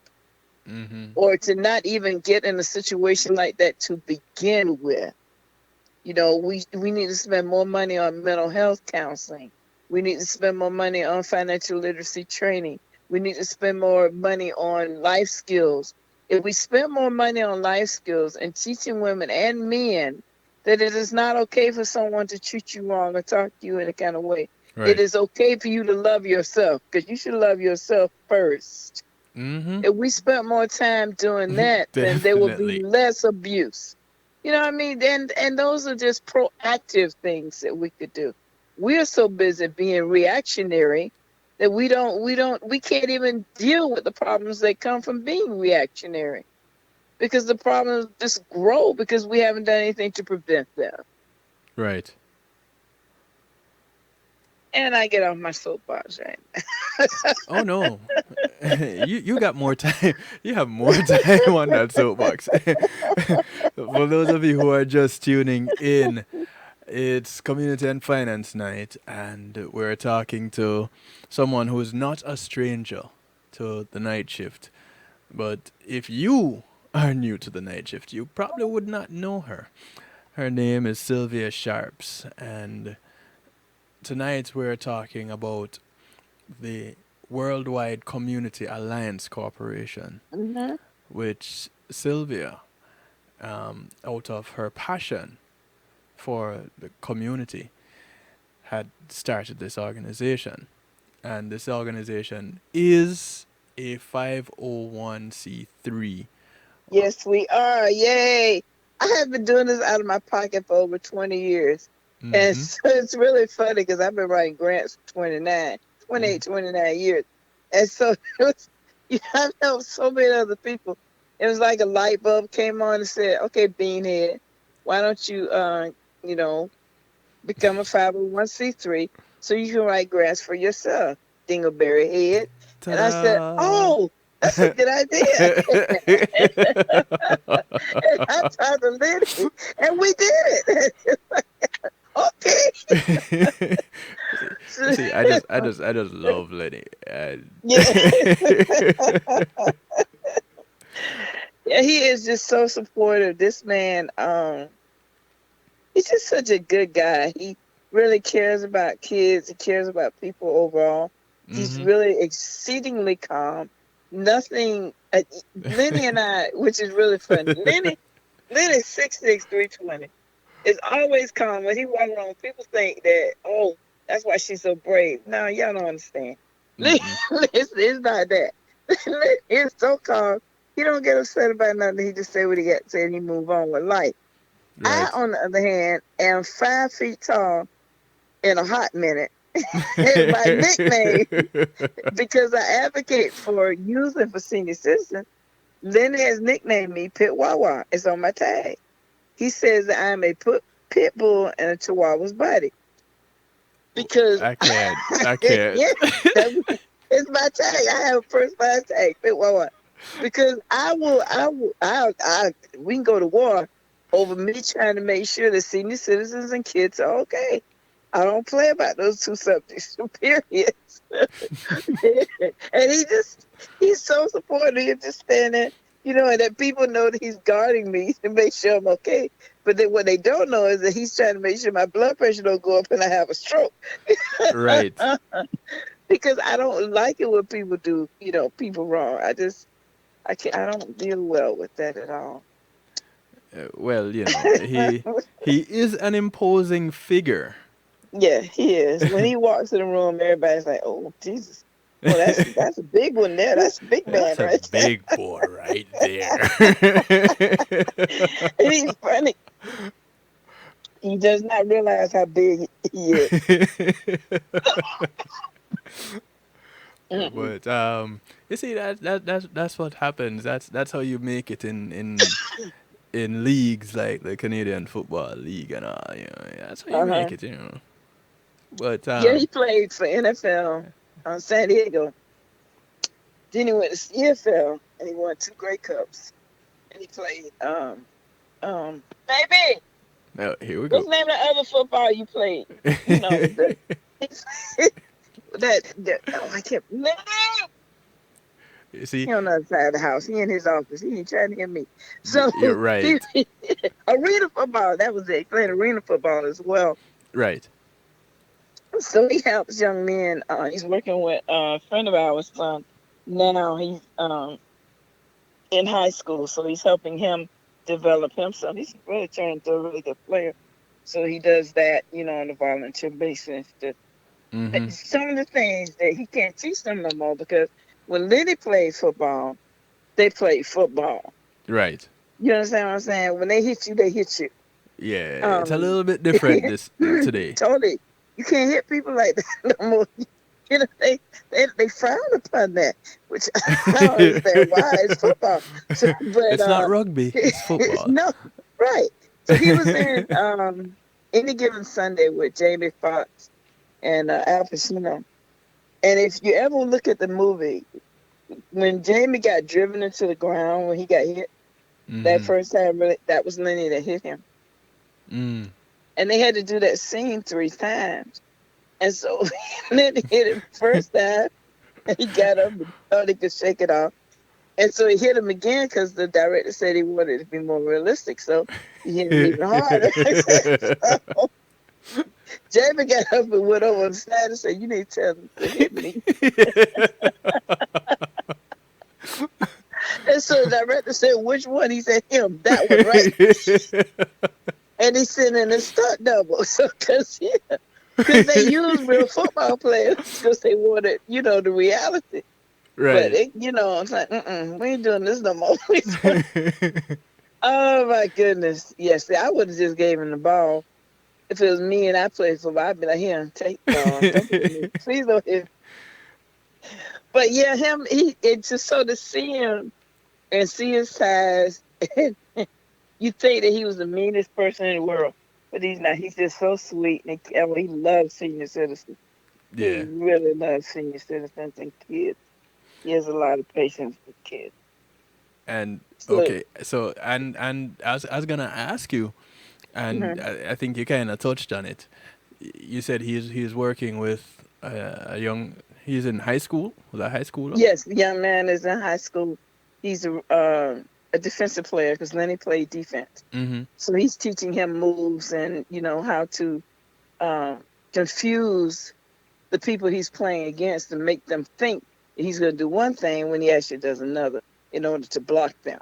Mm-hmm. or to not even get in a situation like that to begin with. We need to spend more money on mental health counseling. We need to spend more money on financial literacy training. We need to spend more money on life skills. If we spend more money on life skills and teaching women and men that it is not okay for someone to treat you wrong or talk to you in a kind of way. It Right. is okay for you to love yourself because you should love yourself first. Mm-hmm. If we spent more time doing that, then there will be Definitely. less abuse. You know what I mean? And those are just proactive things that we could do. We're so busy being reactionary that we can't even deal with the problems that come from being reactionary because the problems just grow because we haven't done anything to prevent them. Right. And I get off my soapbox, right? Oh no. You got more time. You have more time on that soapbox. For those of you who are just tuning in, it's Community and Finance Night, and we're talking to someone who's not a stranger to the night shift. But if you are new to the night shift, you probably would not know her. Her name is Sylvia Sharps, and tonight we're talking about the Worldwide Community Alliance Corporation, Hmm. which Sylvia, out of her passion for the community, had started this organization. And this organization is a 501c3. Yes, we are. Yay. I have been doing this out of my pocket for over 20 years. And Mm-hmm. so it's really funny because I've been writing grants for 28, 29 years. And so it was, I know so many other people. It was like a light bulb came on and said, okay, Beanhead, why don't you, you know, become a 501c3 so you can write grants for yourself, Dingleberry Head. And I said, Ta-da! oh, that's a good idea. And I talked to Lenny, and we did it. Okay. You So, see, I just love Lenny. yeah, yeah, he is just so supportive. This man, he's just such a good guy. He really cares about kids. He cares about people overall. He's Mm-hmm. really exceedingly calm. Nothing. Lenny and I, which is really funny. Lenny's 6'6", 320. Is always calm. When he walks around, people think that, oh, that's why she's so brave. No, y'all don't understand. Mm-mm. It's not that. It's so calm. He don't get upset about nothing. He just say what he got to say and he move on with life. I, Right. on the other hand, am 5 feet tall in a hot minute. And my nickname, because I advocate for youth and for senior citizens, Lenny has nicknamed me Pit Wawa. It's on my tag. He says that I'm a pit bull in a chihuahua's body because I can't. I can't. yeah, that, it's my tag. I have a personalized tag, Pit Wawa, because we can go to war over me trying to make sure that senior citizens and kids are okay. I don't play about those two subjects, period. And he's so supportive. He'll just stand there, and that people know that he's guarding me to make sure I'm okay. But then what they don't know is that he's trying to make sure my blood pressure don't go up and I have a stroke. Right. Because I don't like it when people do, people wrong. I don't deal well with that at all. Well, he is an imposing figure. Yeah, he is. When he walks in the room, everybody's like, "Oh, Jesus! Oh, that's a big one there. That's a big man That's a right there." big boy right there. And he's funny. He does not realize how big he is. Mm-mm. But you see that's what happens. That's how you make it in leagues like the Canadian Football League and all. That's how you make Uh-huh. it. But Yeah, he played for NFL on San Diego. Then he went to CFL and he won two Grey Cups. And he played baby. oh, here we What's go. the name of the other football you played? You know the that oh I can't You see, he on the other side of the house. He in his office. He ain't trying to hear me. So you're he, right. arena football, that was it. He played arena football as well. Right. So he helps young men. He's working with a friend of ours' son. Now he's in high school, so he's helping him develop him some. He's really turned into a really good player. So he does that, on a volunteer basis. Mm-hmm. Some of the things that he can't teach them no more because when Lenny played football, they played football. Right. You understand what I'm saying? When they hit you, they hit you. Yeah, it's a Um, little bit different this today. totally. You can't hit people like that no more. They frown upon that, which I don't understand why. It's football. So, but It's not rugby, it's football. no, right. So he was in Any Given Sunday with Jamie Foxx and Al Pacino. And if you ever look at the movie, when Jamie got driven into the ground when he got hit, that Mm-hmm. first time, really, that was Lenny that hit him. Mm. And they had to do that scene 3 times. And so Lenny hit him first time, and he got up and thought he could shake it off. And so he hit him again because the director said he wanted it to be more realistic. So he hit him even harder. So Jamie got up and went over the side and said, "You need to tell him to hit me." And so the director said, "Which one?" He said, "Him, that one, right?" And he sent in a stunt double. So, because they used real football players because they wanted, the reality. But, Right. it's like, we ain't doing this no more. Oh, my goodness. Yes, see, I would have just gave him the ball. If it was me and I played football, I'd be like, here, take the ball. Don't hit me. Please don't hit me. But, yeah, it's just so to see him and see his size, you think that he was the meanest person in the world. But he's not. He's just so sweet. And he loves senior citizens. He Yeah. really loves senior citizens and kids. He has a lot of patience with kids. And So, okay, so and I was gonna ask you, and mhm. I think you kind of touched on it. You said he's working with a young. He's in high school. Was that high school? Yes, the young man is in high school. He's a defensive player because Lenny played defense. Mm-hmm. So he's teaching him moves and how to um, confuse the people he's playing against and make them think that he's going to do one thing when he actually does another in order to block them.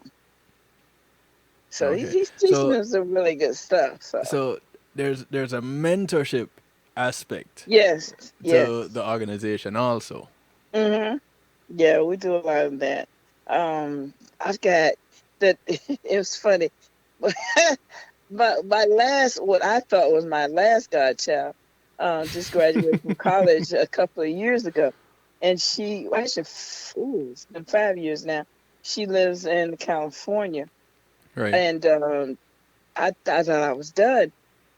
So Okay. he's teaching So them some really good stuff. So so there's a mentorship aspect yes, to yes. the organization also. hmm Yeah, we do a lot of that. I've got that. It was funny, but my last, what I thought was my last godchild, just graduated from college a couple of years ago, and she actually, ooh, it's been 5 years now. She lives in California, Right. and I thought I was done,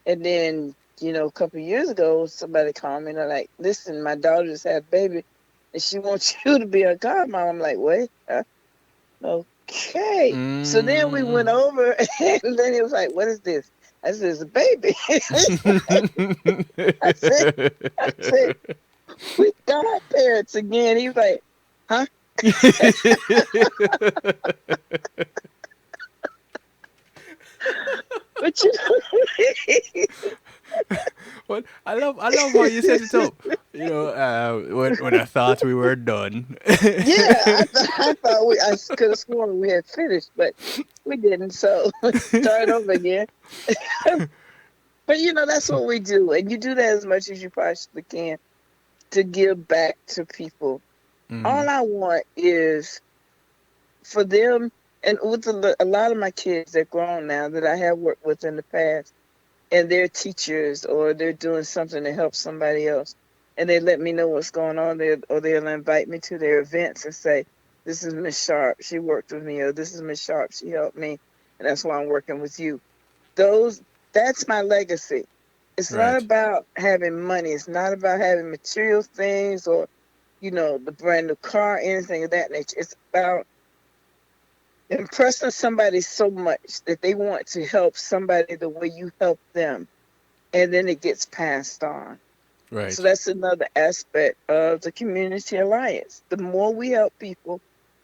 and then a couple of years ago, somebody called me and they're like, "Listen, my daughter just had a baby, and she wants you to be her godmom." I'm like, "Wait, okay." So then we went Mm. over, and then he was like, "What is this?" I said, "It's a baby." I said, I said, "We godparents again." He was like, "Huh?" But What I love how you set it up. When I thought we were done. yeah, I thought I could have sworn we had finished, but we didn't. So start over again. But that's what we do, and you do that as much as you possibly can to give back to people. Mm-hmm. All I want is for them, and with a lot of my kids, they're grown now that I have worked with in the past, and they're teachers or they're doing something to help somebody else, and they let me know what's going on there, or they'll invite me to their events and say, "This is Miss Sharp, she worked with me," or "This is Miss Sharp, she helped me, and that's why I'm working with you." Those That's my legacy. It's not Right. about having money. It's not about having material things or the brand new car, anything of that nature. It's about impressing somebody so much that they want to help somebody the way you help them, and then it gets passed on. So Right. that's another aspect of the community alliance. The more we help people,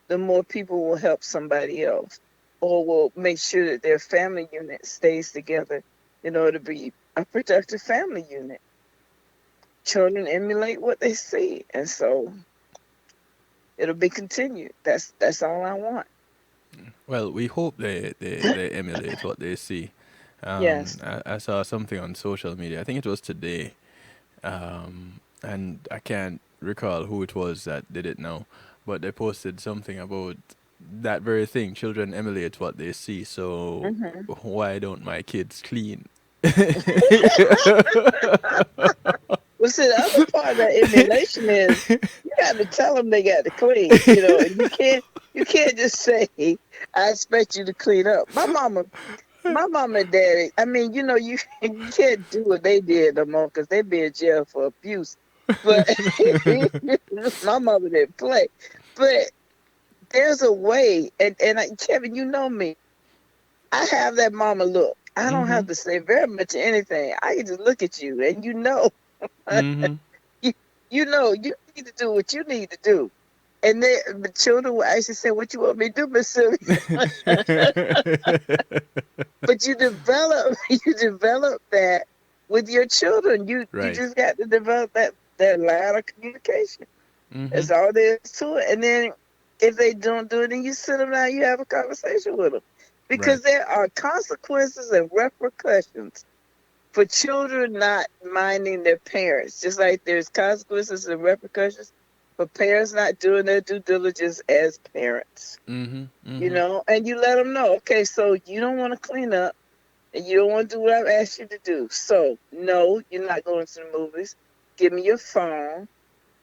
the more people will help somebody else, or will make sure that their family unit stays together in order to be a productive family unit. Children emulate what they see, and so it'll be continued. That's all I want. Well, we hope they emulate what they see. Yes. I saw something on social media. I think it was today, and I can't recall who it was that did it now, but they posted something about that very thing. Children emulate what they see, so Hmm. why don't my kids clean? Well, see, the other part of that emulation is you got to tell them they got to clean, you know, and you can't just say, "I expect you to clean up." My mama and daddy. I mean, you know, you you can't do what they did no more because they be in jail for abuse. But my mother didn't play. But there's a way, Kevin, you know me. I have that mama look. I don't Mm-hmm. have to say very much of anything. I can just look at you, and you know. Mm-hmm. you, you know, you need to do what you need to do. And then the children will actually say, "What you want me to do, Miss Sylvia?" But you develop that with your children. You Right. just got to develop that line of communication. Mm-hmm. That's all there is to it. And then if they don't do it, then you sit them down, you have a conversation with them, Right. because there are consequences and repercussions for children not minding their parents, just like there's consequences and repercussions for parents not doing their due diligence as parents. Mm-hmm. You Mm-hmm. know, and you let them know, okay, so you don't want to clean up and you don't want to do what I've asked you to do. So, no, you're not going to the movies. Give me your phone.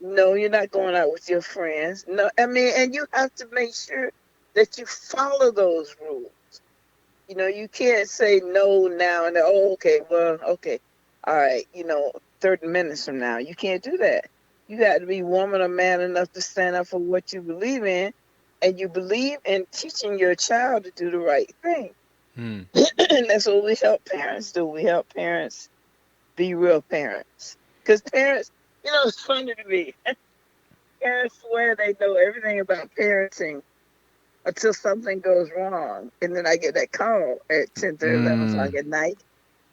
No, you're not going out with your friends. No, I mean, and you have to make sure that you follow those rules. You know, you can't say no now and then, oh, okay, well, okay, all right, 30 minutes from now. You can't do that. You got to be woman or man enough to stand up for what you believe in, and you believe in teaching your child to do the right thing. Hmm. And that's what we help parents do. We help parents be real parents. Because parents, it's funny to me. Parents swear they know everything about parenting until something goes wrong. And then I get that call at 10, 11 o'clock Mm. at night,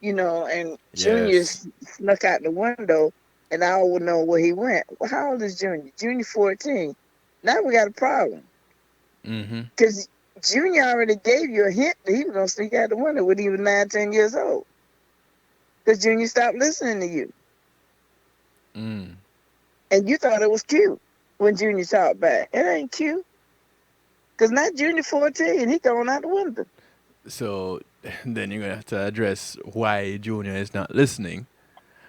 and Junior Yes. snuck out the window, and I would know where he went. Well, how old is Junior? Junior 14. Now we got a problem. Mm-hmm. Because Junior already gave you a hint that he was going to sneak out the window when he was 9, 10 years old. Because Junior stopped listening to you. Mm. And you thought it was cute when Junior talked back. It ain't cute. Because not Junior 14, he going out the window. So then you're gonna have to address why Junior is not listening,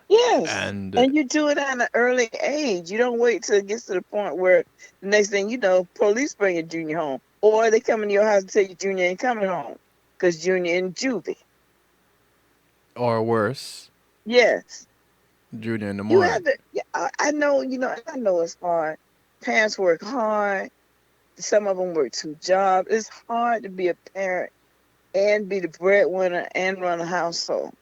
Yes. and And you do it at an early age. You don't wait till it gets to the point where the next thing you know, police bringing Junior home. Or they come into your house and tell you Junior ain't coming home because Junior in juvie. or worse, Yes. Junior in the You morning. have to, yeah, I know, I know it's hard. Parents work hard. Some of them work 2 jobs. It's hard to be a parent and be the breadwinner and run a household.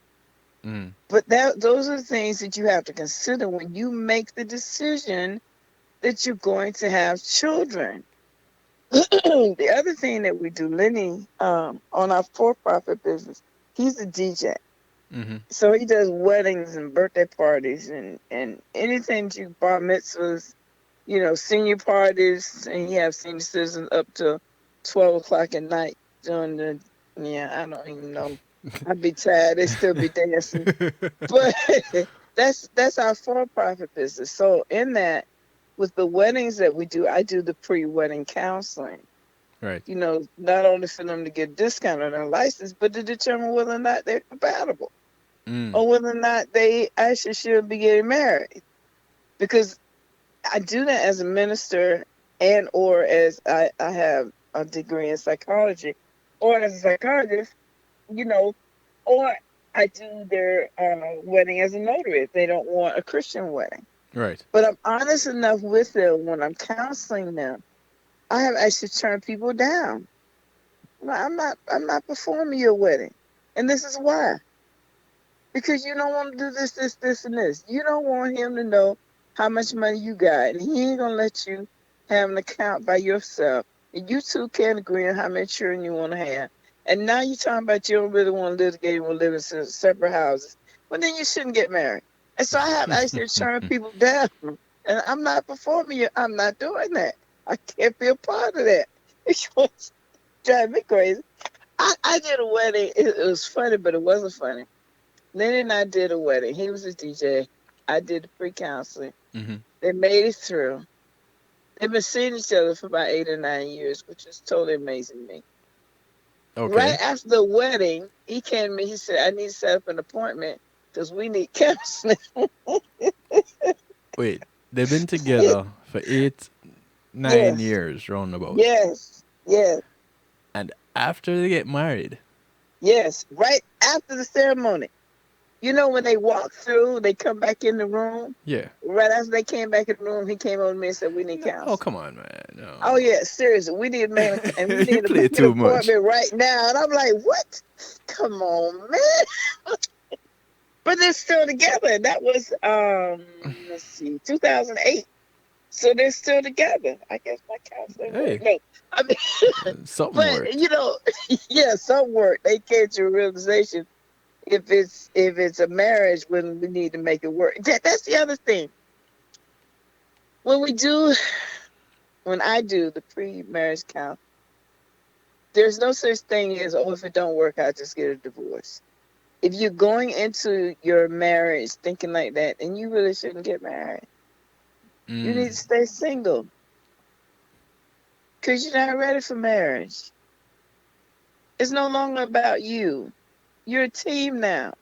Mm. But those are the things that you have to consider when you make the decision that you're going to have children. The other thing that we do, Lenny, on our for-profit business, he's a DJ. Mm-hmm. So he does weddings and birthday parties and anything to bar mitzvahs, senior parties, and he has senior citizens up to 12 o'clock at night during I don't even know. I'd be tired. They still be dancing. But that's our for-profit business. So in that, with the weddings that we do, I do the pre-wedding counseling. Right. Not only for them to get discount on their license, but to determine whether or not they're compatible Mm. or whether or not they actually should be getting married. Because I do that as a minister and or as I have a degree in psychology, or as a psychologist, you know, or I do their wedding as a notary if they don't want a Christian wedding. Right. But I'm honest enough with them when I'm counseling them. I have actually turned people down. I'm not performing your wedding, and this is why. Because you don't want to do this, and this. You don't want him to know how much money you got, and he ain't gonna let you have an account by yourself. And you two can't agree on how many children you want to have. And now you're talking about you don't really want to live together, you want to live in separate houses. Well, then you shouldn't get married. And so I have actually turned people down, and I'm not performing it. I'm not doing that. I can't be a part of that. Drive me crazy. I did a wedding. It was funny, but it wasn't funny. Lenny and I did a wedding. He was a DJ. I did the pre-counseling. Mm-hmm. They made it through. They've been seeing each other for about 8 or 9 years, which is totally amazing to me. Right Okay. after the wedding, he came to me. He said, "I need to set up an appointment because we need counseling." Wait, they've been together for eight, nine Yes, years, roundabout. yes, yes, And after they get married, yes. Right after the ceremony. You know, when they walk through, they come back in the room. yeah. Right after they came back in the room, he came over to me and said, "We need No, oh, counseling." come on, man. Oh No. yeah, seriously, we need to make and we You need to play make an too much. appointment right now. And I'm like, "What? Come on, man!" But they're still together. That was let's see, 2008. So they're still together. I guess my counseling worked. Hey, No, I mean, something but worked. yeah, some work. They came to a realization if it's a marriage, when we need to make it work. That's the other thing. When we do, when I do the pre-marriage count, there's no such thing as, oh, if it don't work, I'll just get a divorce. If you're going into your marriage thinking like that, then you really shouldn't get married. You need Mm, to stay single because you're not ready for marriage. It's no longer about you. You're a team now.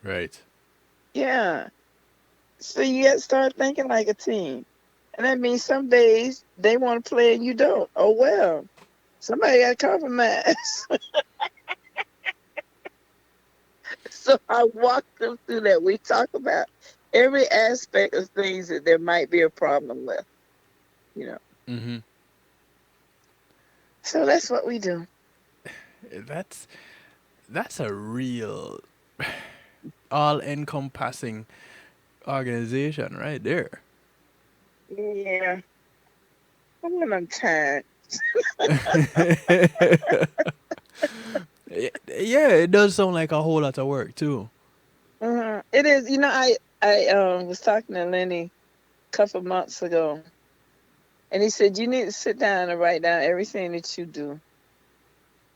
right. Yeah. So you got to start thinking like a team. And that means some days they want to play and you don't. Oh, well, somebody got to compromise. So I walk them through that. We talk about every aspect of things that there might be a problem with, you know. Mm-hmm. So that's what we do. That's that's a real all-encompassing organization right there. Yeah. When I'm tired. Yeah, it does sound like a whole lot of work too. It is. I was talking to Lenny a couple months ago, and he said, "You need to sit down and write down everything that you do."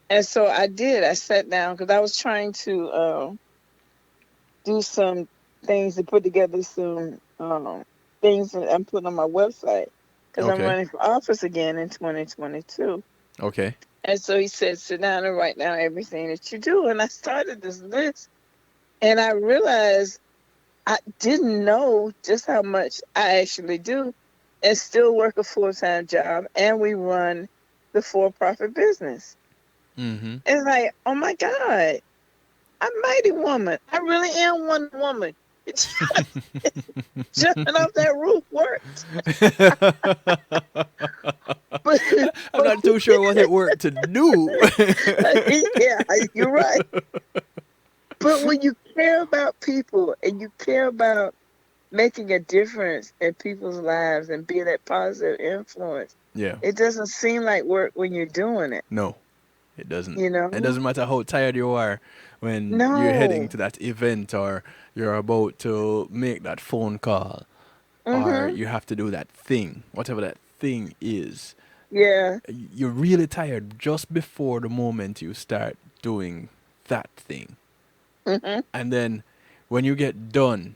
And so I did. I sat down because I was trying to do some things to put together some things that I'm putting on my website because I'm Okay. running for office again in 2022. Okay. And so he said, "Sit down and write down everything that you do." And I started this list, and I realized I didn't know just how much I actually do and still work a full-time job, and we run the for-profit business. Mm-hmm. It's like, oh my God, I'm a mighty woman. I really am one woman. Jumping off that roof worked. But, I'm not too sure what it worked to do. yeah, you're right. But when you care about people and you care about making a difference in people's lives and being that positive influence, Yeah. it doesn't seem like work when you're doing it, No, it doesn't. you It know? doesn't matter how tired you are when you're heading No. to that event or you're about to make that phone call or Mm-hmm. you have to do that thing, whatever that thing is. Yeah. You're really tired just before the moment you start doing that thing. Mm-hmm. And then when you get done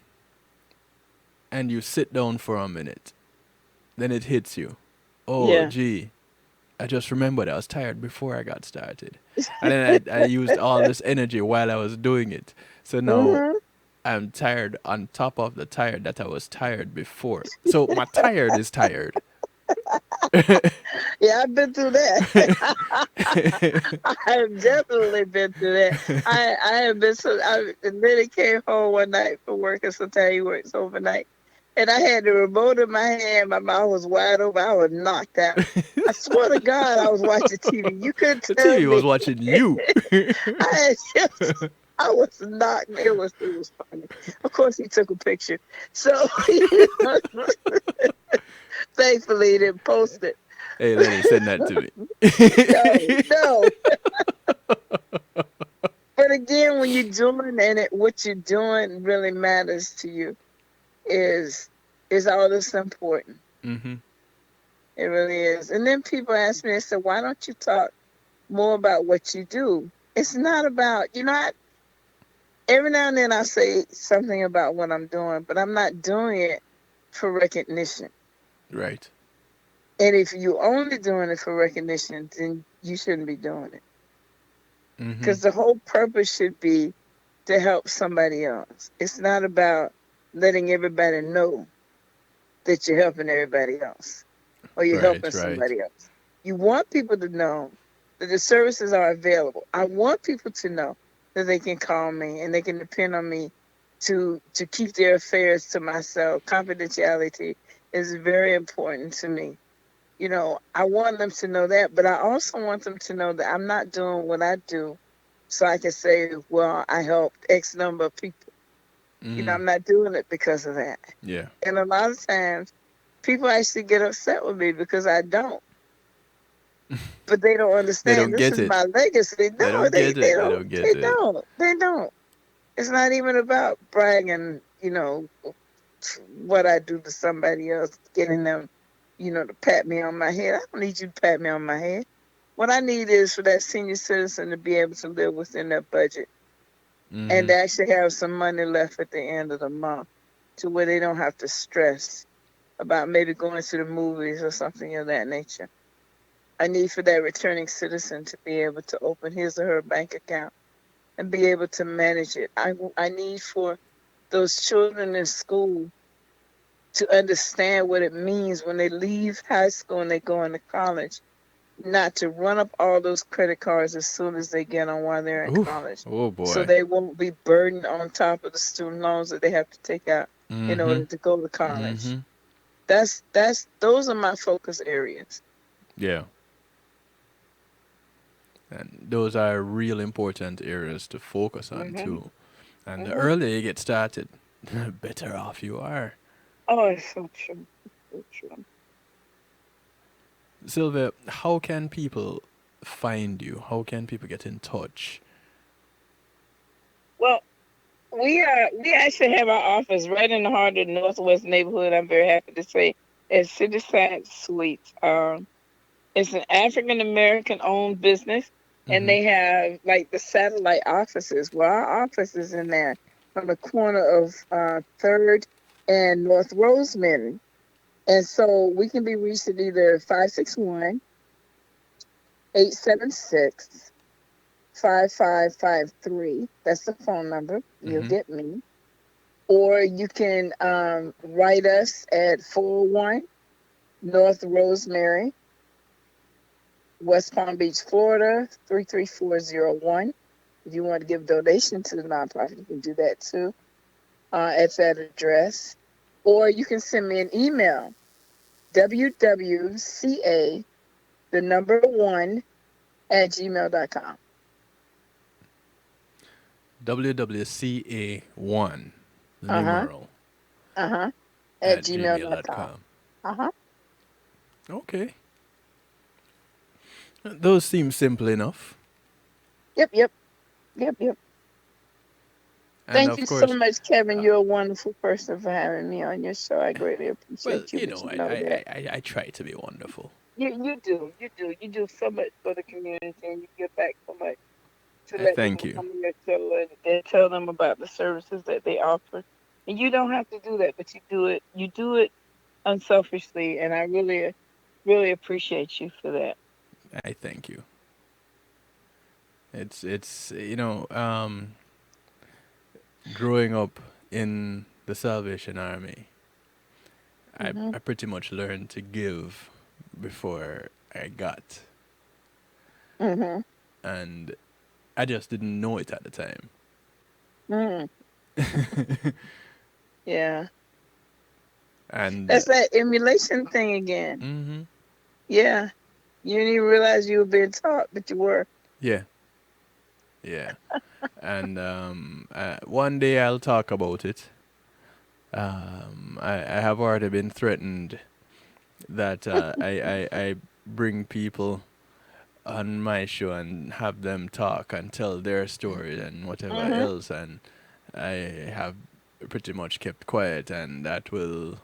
and you sit down for a minute, then it hits you. Oh, Yeah. gee, I just remembered I was tired before I got started. And then I used all this energy while I was doing it. So now Mm-hmm. I'm tired on top of the tired that I was tired before. So my tired is tired. Yeah, I've been through that. I have definitely been through that. I have been so. And then he came home one night from work, and sometimes he works overnight. And I had the remote in my hand. My mouth was wide open. I was knocked out. I swear to God, I was watching TV. You couldn't The tell TV me. was watching you. I I was knocked. It was funny. Of course, he took a picture. So thankfully, he didn't post it. Hey, Lenny, send that to me. No, no. But again, when you're doing what you're doing really matters to you is all this important. Mm-hmm. It really is. And then people ask me, they said, "Why don't you talk more about what you do. It's not about, every now and then I say something about what I'm doing, but I'm not doing it for recognition. Right. And if you're only doing it for recognition, then you shouldn't be doing it. Mm-hmm. Because the whole purpose should be to help somebody else. It's not about letting everybody know that you're helping everybody else or you're helping Right. Right. somebody else. You want people to know that the services are available. I want people to know that they can call me and they can depend on me to keep their affairs to myself. Confidentiality is very important to me. I want them to know that, but I also want them to know that I'm not doing what I do so I can say, well, I helped X number of people. Mm. I'm not doing it because of that. Yeah. And a lot of times people actually get upset with me because I don't. But they don't They understand don't this get is it. my legacy. They No, don't get they it. They don't. don't They get it. don't. They don't. It's not even about bragging, what I do to somebody else, getting them, to pat me on my head. I don't need you to pat me on my head. What I need is for that senior citizen to be able to live within their budget and Mm-hmm. to actually have some money left at the end of the month to where they don't have to stress about maybe going to the movies or something of that nature. I need for that returning citizen to be able to open his or her bank account and be able to manage it. I need for those children in school to understand what it means when they leave high school and they go into college, not to run up all those credit cards as soon as they get on while they're in Oof. college. Oh So boy. they won't be burdened on top of the student loans that they have to take out in Mm-hmm. order to go to college. Mm-hmm. Those are my focus areas. Yeah. And those are real important areas to focus on Hmm. too. And the Hmm. earlier you get started, the better off you are. Oh, it's so true. So true. Sylvia, how can people find you? How can people get in touch? Well, we actually have our office right in the heart of the Northwest neighborhood. I'm very happy to say at Cityside Suites. It's an African American owned business, and Mm-hmm. they have like the satellite offices. Well, our office is in there on the corner of Third and North Rosemary, and so we can be reached at either 561-876-5553. That's the phone number. You'll Mm-hmm. get me. Or you can write us at 401 North Rosemary, West Palm Beach, Florida, 33401. If you want to give a donation to the nonprofit, you can do that too at that address. Or you can send me an email, wwca, the number one, at gmail.com. WWCA1, the Uh-huh. numeral, Uh-huh. At at gmail.com. gmail.com. Uh-huh. Okay. Those seem simple enough. Yep, yep, yep, yep. And Thank of you so course, much, Kevin. uh, You're a wonderful person for having me on your show. I greatly well, appreciate you, you but know, you know that. I try to be wonderful. You do so much for the community, and you give back so much to I let thank people you. come on your show and tell them about the services that they offer. And you don't have to do that, but you do it. You do it unselfishly, and I really, really appreciate you for that. I thank you. It's growing up in the Salvation Army, Hmm. I pretty much learned to give before I got, Hmm. and I just didn't know it at the time. Hmm. Yeah, And that's that emulation thing again. mm-hmm, Yeah, you didn't even realize you were being taught, but you were. yeah, yeah. And one day I'll talk about it. I have already been threatened that I bring people on my show and have them talk and tell their story and whatever Hmm. else, and I have pretty much kept quiet, and that will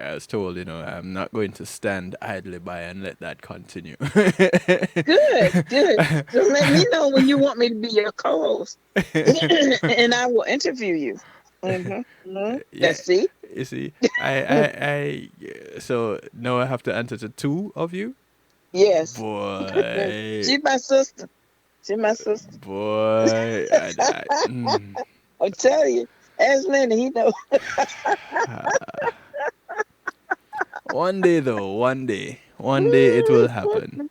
I was told, I'm not going to stand idly by and let that continue. Good, good. So let me know when you want me to be your co-host, and I will interview you. Yeah, Let's see. you see, so now I have to answer to two of you? Yes, Boy, she's my sister. She's my sister. boy, I'll tell you. Ask Lenny, he know. one day though, one day it will happen.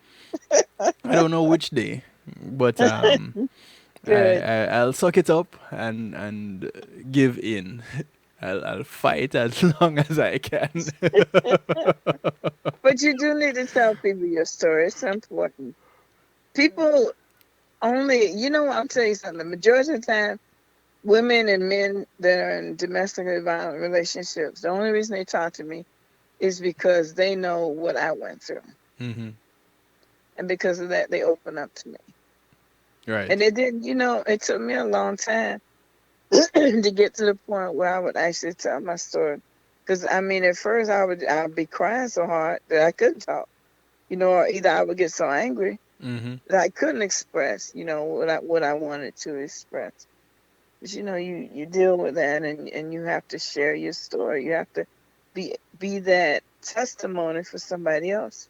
I don't know which day, but Good. I'll suck it up and give in. I'll fight as long as I can. But you do need to tell people your story. It's important. People only, I'll tell you something. The majority of the time, women and men that are in domestically violent relationships, the only reason they talk to me is because they know what I went through. Hmm. And because of that, they open up to me. Right. And it didn't, it took me a long time to get to the point where I would actually tell my story. Because, I mean, at first I'd be crying so hard that I couldn't talk, or either I would get so angry Hmm. that I couldn't express, what I wanted to express. But, you deal with that and you have to share your story. You have to be that testimony for somebody else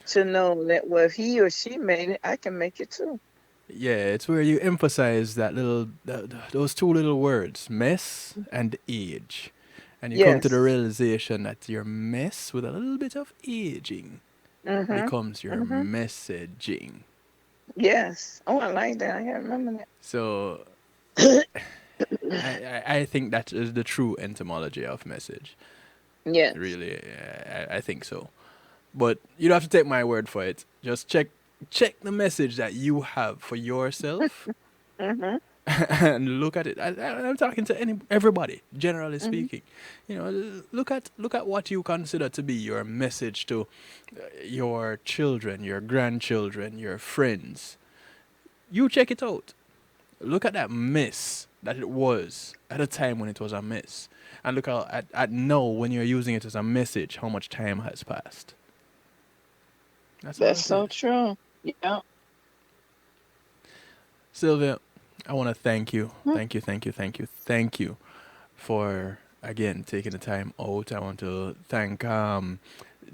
to know that, well, if he or she made it, I can make it too. Yeah, it's where you emphasize those two little words, mess and age. And you come to the Yes. realization that your mess with a little bit of aging Mm-hmm. becomes your Mm-hmm. messaging. Yes. Oh, I like that. I can't remember So that. I think that is the true etymology of message. Yes. Really, I think so. But you don't have to take my word for it. Just check the message that you have for yourself Mm-hmm. and look at it. I'm talking to everybody, generally Mm-hmm. speaking. Look at what you consider to be your message to your children, your grandchildren, your friends. You check it out. Look at that mess that it was at a time when it was a mess, and look at now when you're using it as a message, how much time has passed. That's all That's it so is. true. Yeah. Sylvia, I want to thank you for again taking the time out. I want to thank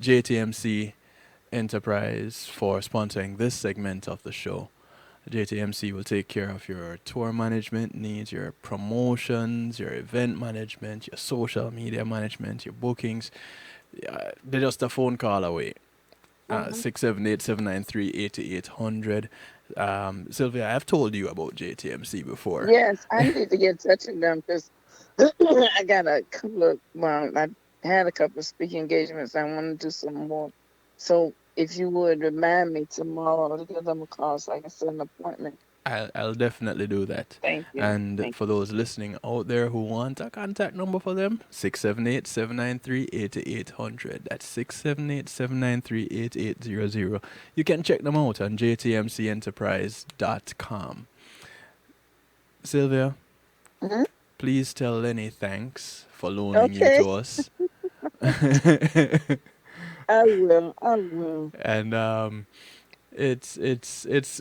JTMC Enterprise for sponsoring this segment of the show. JTMC will take care of your tour management needs, your promotions, your event management, your social media management, your bookings. They're just a phone call away. Mm-hmm. 678-793-8800. Sylvia, I've told you about JTMC before. Yes, I need to get in touch with them because I got a couple of, well, I had a couple of speaking engagements. I want to do some more. So if you would remind me tomorrow to give them a call so I can set an appointment. I'll definitely do that. Thank you. And Thank for you. those listening out there who want a contact number for them, 678-793-8800. That's 678-793-8800. You can check them out on jtmcenterprise.com. Sylvia, Hmm. please tell Lenny thanks for loaning you Okay, to us. I will. I will. And it's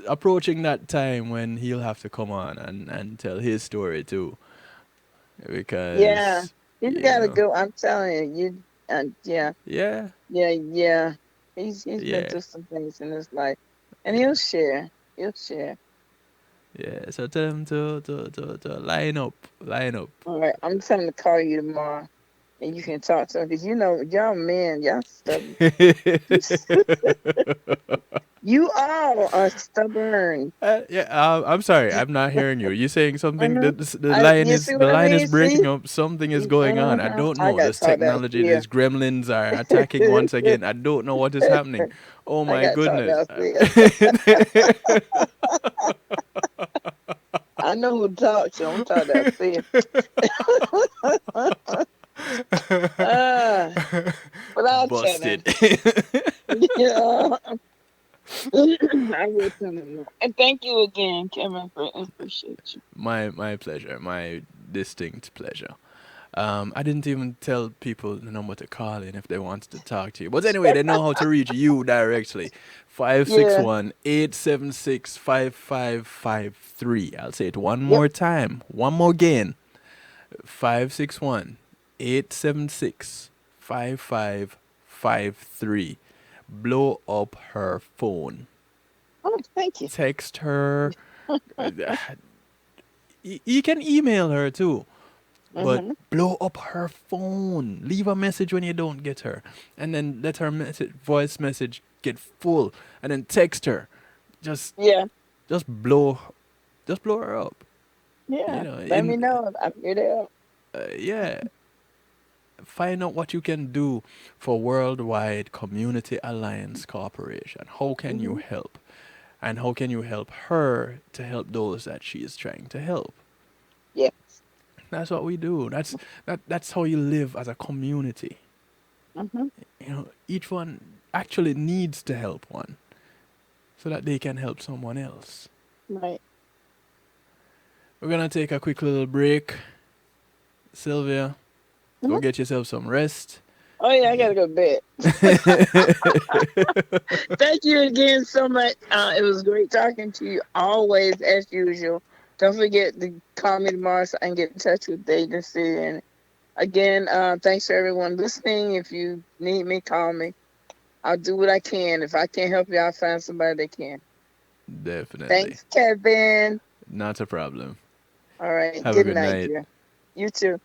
approaching that time when he'll have to come on and tell his story too, Yeah, because he's you got to know go. I'm telling you, yeah, yeah, yeah, yeah. He's been yeah, through some things in his life, and he'll share. He'll share. yeah. So tell him to line up. All right, I'm telling him to call you tomorrow, and you can talk to him because y'all men, y'all stubborn. You all are stubborn. Yeah, I'm sorry, I'm not hearing you. You're saying something. Hmm. The line You is see the what I line is mean? See? breaking up. Something is going on. I don't I know. got This taught that technology, fear. these gremlins are attacking once again. I don't know what is happening. Oh I my got taught goodness. that fear. I know who talks. I'm taught that fear. Ah, but I'll tell Busted. him. Yeah, I will tell him. And thank you again, Kevin, for I appreciate you. My pleasure. My distinct pleasure. I didn't even tell people the number to call in if they wanted to talk to you. But anyway, they know how to reach you directly. Five six Yeah. one 876 5553. I'll say it one Yep. more time. One more again. 561 876 5553. Blow up her phone. Oh, thank you. Text her. You can email her too. But Mm-hmm. blow up her phone. Leave a message when you don't get her. And then let her voice message get full. And then text her. Just Yeah. just blow her up. You Yeah. know, Let me know. I'm here to help. yeah. Find out what you can do for Worldwide Community Alliance Corporation. How can you Mm-hmm. help? And how can you help her to help those that she is trying to help? Yes. That's what we do. That's how you live as a community. Mm-hmm. You know, each one actually needs to help one so that they can help someone else. Right. We're gonna take a quick little break. Sylvia, go Mm-hmm. get yourself some rest. Oh yeah, I gotta go to bed. Thank you again so much. It was great talking to you always as usual. Don't forget to call me tomorrow so I can get in touch with the agency. And again, thanks for everyone listening. If you need me, call me. I'll do what I can. If I can't help you, I'll find somebody that can. Definitely. Thanks, Kevin. Not a problem. All right. Have a Good good night, night. dear. You too.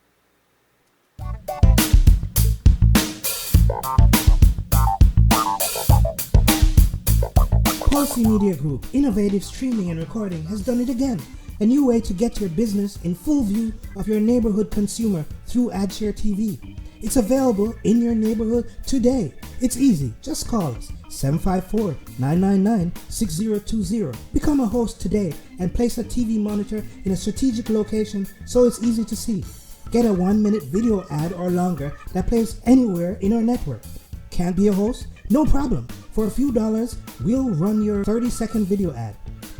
Policy Media Group, innovative streaming and recording, has done it again. A new way to get your business in full view of your neighborhood consumer through AdShare TV. It's available in your neighborhood today. It's easy. Just call us 754-999-6020. Become a host today and place a TV monitor in a strategic location so it's easy to see. Get a 1-minute video ad or longer that plays anywhere in our network. Can't be a host? No problem. For a few dollars, we'll run your 30-second video ad.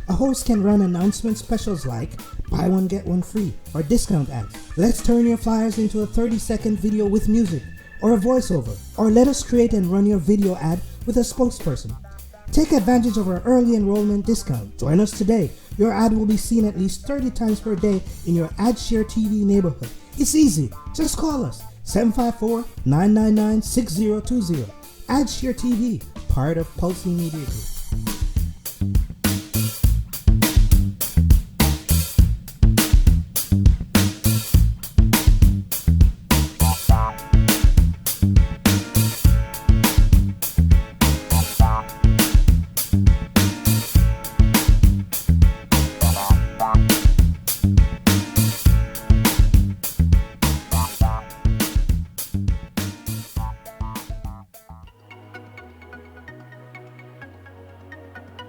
A host can run announcement specials like buy one get one free or discount ads. Let's turn your flyers into a 30-second video with music or a voiceover, or let us create and run your video ad with a spokesperson. Take advantage of our early enrollment discount. Join us today. Your ad will be seen at least 30 times per day in your AdShare TV neighborhood. It's easy. Just call us 754-999-6020. AdShare TV, part of Pulse Media Group.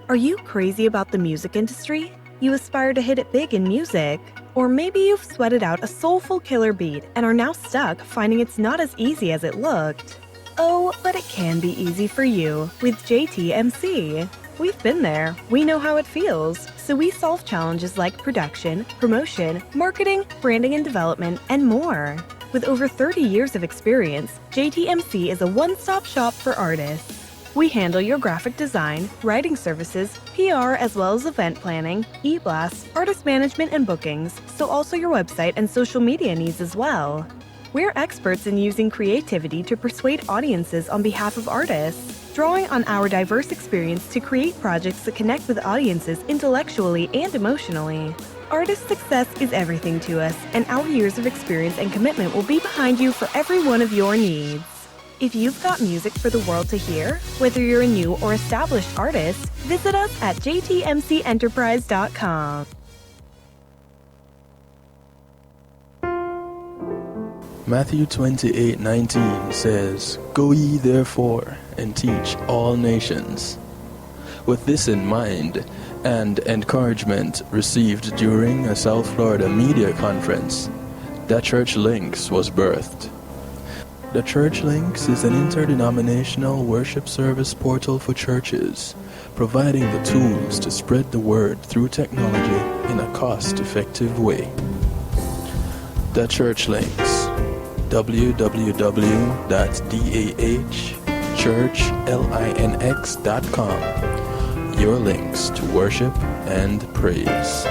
Are you crazy about the music industry? You aspire to hit it big in music? Or maybe you've sweated out a soulful killer beat and are now stuck finding it's not as easy as it looked. Oh, but it can be easy for you with JTMC. We've been there, we know how it feels, so we solve challenges like production, promotion, marketing, branding and development, and more. With over 30 years of experience, JTMC is a one-stop shop for artists. We handle your graphic design, writing services, PR, as well as event planning, e-blasts, artist management, and bookings, so also your website and social media needs as well. We're experts in using creativity to persuade audiences on behalf of artists, drawing on our diverse experience to create projects that connect with audiences intellectually and emotionally. Artist success is everything to us, and our years of experience and commitment will be behind you for every one of your needs. If you've got music for the world to hear, whether you're a new or established artist, visit us at jtmcenterprise.com. Matthew 28:19 says, "Go ye therefore and teach all nations." With this in mind, and encouragement received during a South Florida media conference, The Church Links was birthed. The Church Links is an interdenominational worship service portal for churches, providing the tools to spread the word through technology in a cost-effective way. The Church Links. www.dahchurchlinx.com. Your links to worship and praise.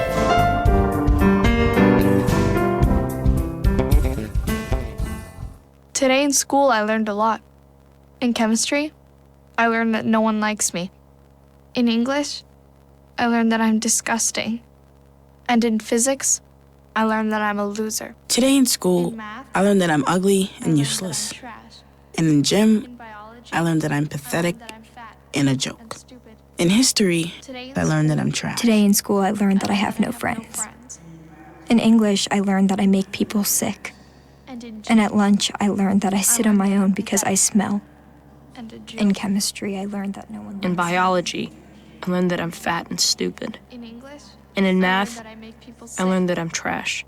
Today in school, I learned a lot. In chemistry, I learned that no one likes me. In English, I learned that I'm disgusting. And in physics, I learned that I'm a loser. Today in school, In math, I learned that I'm ugly I and learned useless. that I'm trash. And in gym, In biology, I learned that I'm I pathetic learned that I'm fat and a and joke. stupid. In history, Today I learned that I'm trash. Today in school, I learned that I have no friends. In English, I learned that I make people sick. And at lunch, I learned that I sit on my own because I smell. In chemistry, I learned that no one likes In me. biology, I learned that I'm fat and stupid. In English, And in I math, learned that I make people I sick. learned that I'm trash.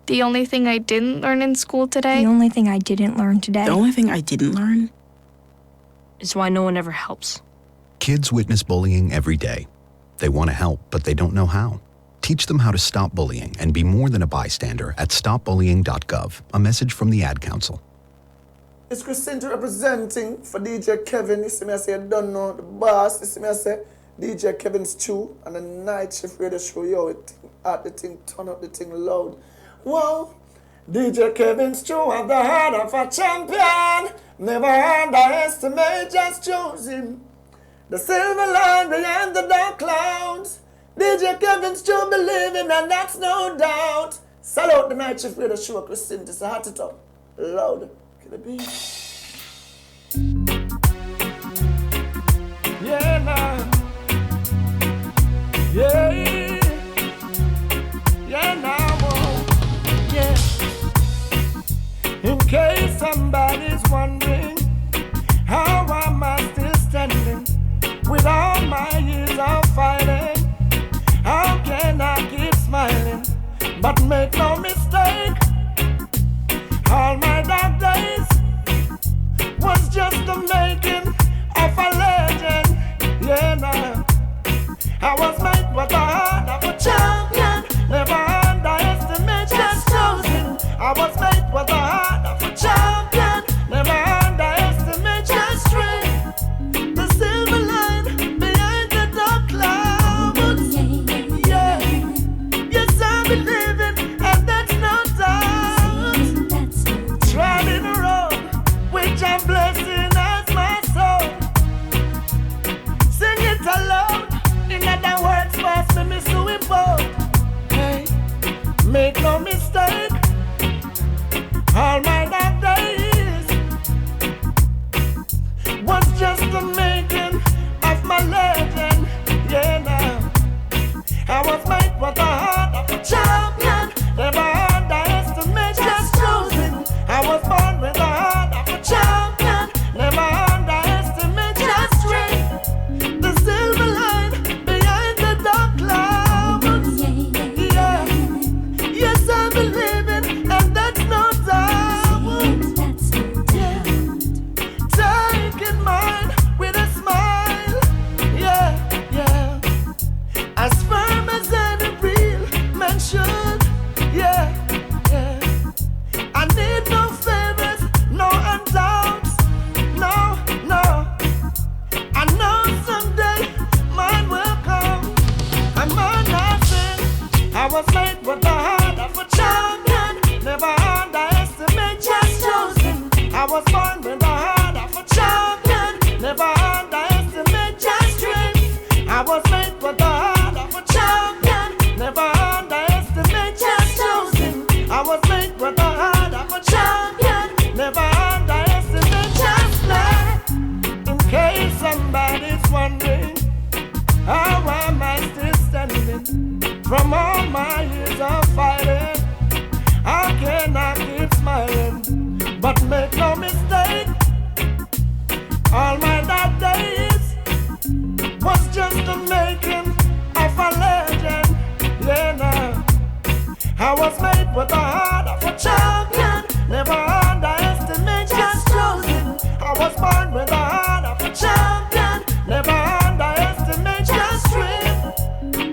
The only thing I didn't learn in school today The only thing I didn't learn today The only thing I didn't learn Is why no one ever helps. Kids witness bullying every day. They want to help, but they don't know how. Teach them how to stop bullying and be more than a bystander at stopbullying.gov. A message from the Ad Council. It's Christine representing for DJ Kevin. You see me, I say, I don't know the boss. You see me, I say, DJ Kevin's Stew and the night shift radio show. Yo, the thing, turn up the thing loud. Whoa, DJ Kevin's Stew at the heart of a champion. Never underestimate, just choose him. The silver line behind the dark clouds. DJ Kevin's Stew believing, and that's no doubt. Salute the night shift radio show, Christine. It's a heart it up. Loud. The beat. Yeah, nah. Yeah. Yeah, now. Yeah. In case somebody's wondering, how am I still standing with all my years of fighting? How can I keep smiling? But make no mistake, all my dark days was just the making of a legend. Yeah, now I was made with the heart of a champion. Never underestimate, just chosen. I was made with the heart of a champion. Never underestimate, just strength. The silver line behind the dark clouds. Yeah, yes, I believe it, and that's no doubt. Driving a road which I'm blessing as my soul. Sing it aloud. In other words, pass me, Miss Louis Boat. Hey, make no mistake. All my dark days was just the making of my legend. Yeah, now I was made with the heart of a champion. Never underestimate, just chosen. I was born with the heart of a champion. Never underestimate, just strength. The silver line behind the dark clouds. Yeah, yes, I believe it, and that's no doubt. Yeah, take it mine with a smile. Yeah, yeah, as firm as any real man should. Yeah, yeah. I need no favors, no handouts, no, no. I know someday mine will come. I'm on nothing. I was made with the heart of a champion. Never underestimate, just chosen. I was born with the heart of a champion. Never underestimate, just strength. I was made with the heart of a champion. Never underestimate, just chosen. I was made with the heart of a champion. Never underestimate, just life. In case somebody's wondering, how am I still standing from all my years of fighting? How can I keep smiling? But make no mistake, all my dark days was just the making of a legend. Yeah, now I was made with the heart of a champion. Never underestimate, just chosen. I was born with the heart of a champion. Never underestimate, just strength.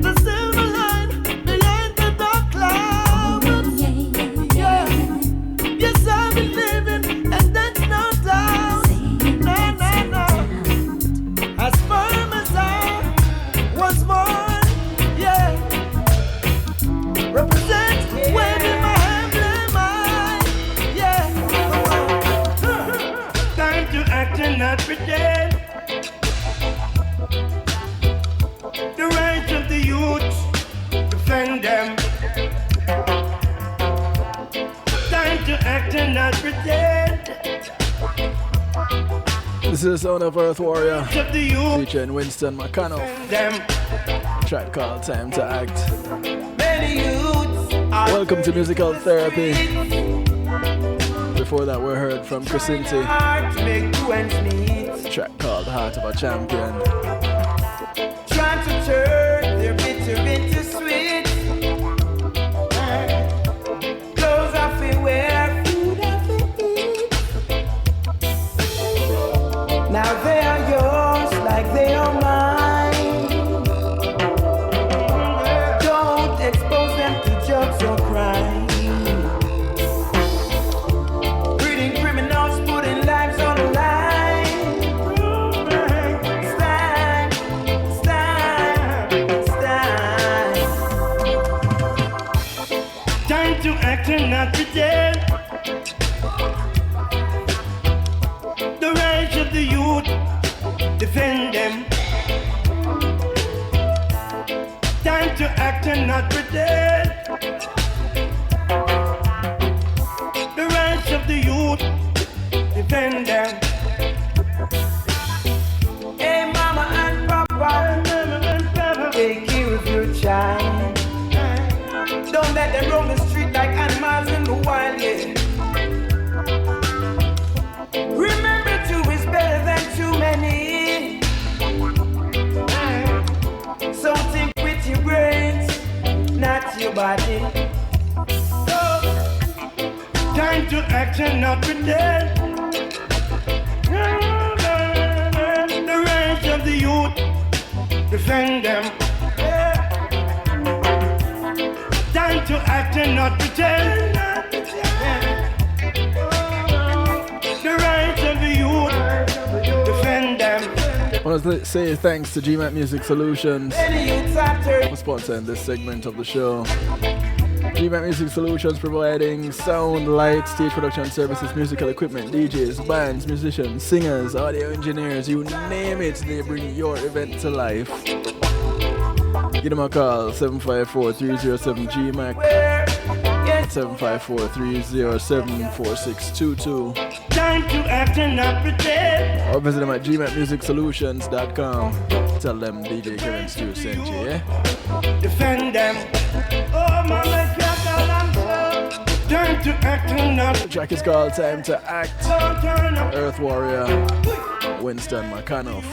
The silver line This is the sound of Earth Warrior featuring Winston McConnell. Track called Time to Act. Welcome to Musical Therapy. Before that we heard from Crescenti. Track called Heart of a Champion. Trying to turn their bitter into sweet. Clothes I feel wear, food I feel eat. Now they are yours like they are mine. Don't expose them to jokes or crime. Breeding criminals, putting lives on the line. Not pretend. The rights of the youth, defend them. Time to act and not pretend. The rights of the youth, defend them. Hey mama and papa, take care of your child. Don't let them roam the street like animals in the wild, yeah. Remember, two is better than too many. So think with your brains, not your body. Time to act and not pretend. The rights of the youth, defend them. Time to act and not pretend. The rights of the youth, defend them. I want to say thanks to GMAT Music Solutions for sponsoring this segment of the show. GMAT Music Solutions providing sound, light, stage production services, musical equipment, DJs, bands, musicians, singers, audio engineers, you name it, they bring your event to life. Give them a call, 754-307-GMAC, 754-307-4622. Time to act and not pretend. Or visit them at gmatmusicsolutions.com. Tell them DJ Kevin Stew sent you, yeah? Defend them. Oh, mama, time to act and not. The track is called Time to Act. Earth Warrior, Winston McConnell.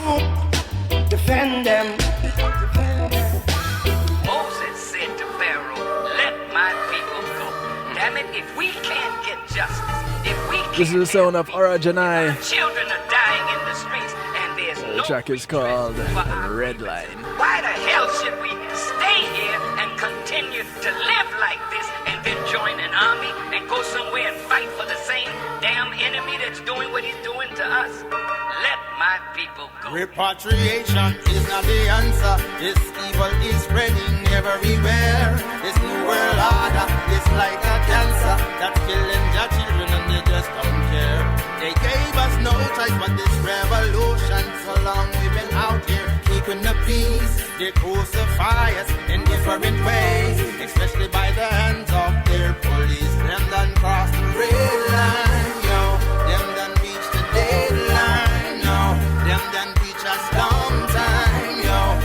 Defend them. Moses said to Pharaoh, let my people go. Damn it, if we can't get justice, if we can't. This is the sound of Ora Janai. Children are dying in the streets, and there's The no track is called Red Line. Why the hell should we stay here and continue to live like this and then join an army and go somewhere and fight for the same damn enemy that's doing what he's doing to us? Let my people go. Repatriation is not the answer. This evil is spreading everywhere. This new world order is like a cancer that's killing your children and they just don't care. They gave us no choice but this revolution. So long we've been out here keeping the peace. They crucify us in different ways, especially by the hands of their police. Them done cross the red line, yo. Them done reach the deadline, yo. Them done reach us long time, yo.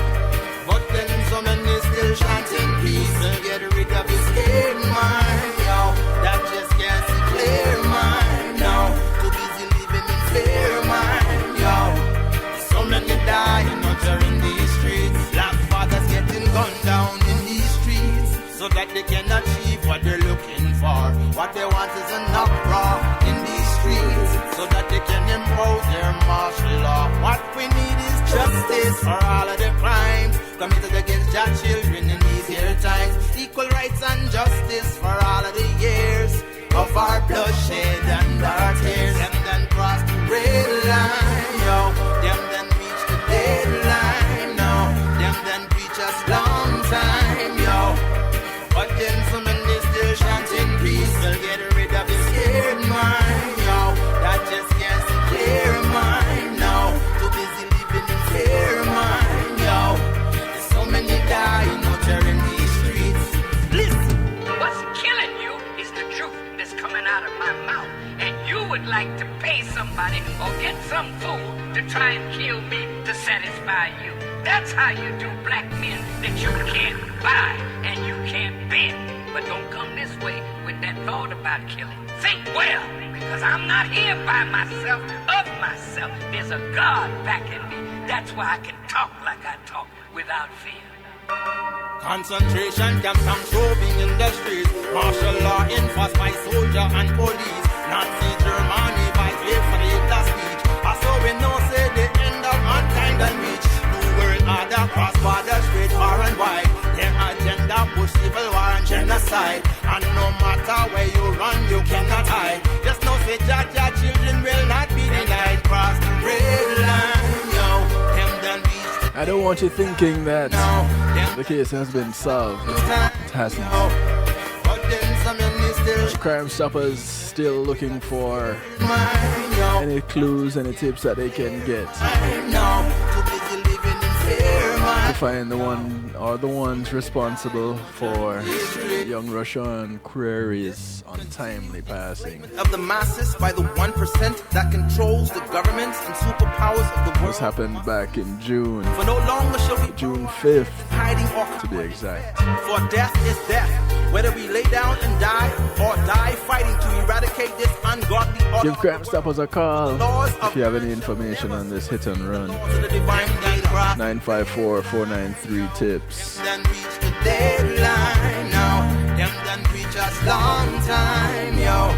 But then so many still chanting peace. To get rid of his scared mind, yo. That just can't see clear mind, no. Too busy living in fear mind, yo. So many dying out there in these streets. Black fathers getting gunned down in these streets, so that they can achieve what they're looking for. What they want is an uproar in these streets, so that they can impose their martial law. What we need is justice for all of the crimes committed against our children in these year times. Equal rights and justice for all of the years of our bloodshed and our tears. Them done cross the red line, yo. Them done reach the deadline, no. Them done preach us long time, yo. But then so many still chanting peace. Will get rid of the scared mind, yo. That just can't see clear mind, no. Too busy living in fear mind, yo. There's so many dying like to pay somebody or get some fool to try and kill me to satisfy you. That's how you do black men that you can't buy and you can't bend. But don't come this way with that thought about killing. Think well, because I'm not here by myself, of myself. There's a God backing me. That's why I can talk like I talk without fear. Concentration camps and roving in the streets. Martial law enforced by soldier and police. Nazi Germany by slave for the Hitler speech. So we know say the end of mankind and reach. New world order cross borders straight far and wide. Their agenda push civil war and genocide. And no matter where you run, you cannot hide. Just know say that your children will not be denied. Cross the red line, yo. Them done reach. I don't want you thinking that the case has been solved. It hasn't. Crime Stoppers still looking for any clues, any tips that they can get to find the one or the ones responsible for young Russian Query's untimely passing. Of the masses by the 1% that controls the governments and superpowers of the world. This happened back in June. For no longer shall we June 5th, hiding off to be exact. For death is death, whether we lay down and die or die fighting to eradicate this ungodly order. Give Crime Stoppers a call if you have any information on this hit and run. 954-493-TIPS. Then reach the deadline now. Them done preach us long time, yo.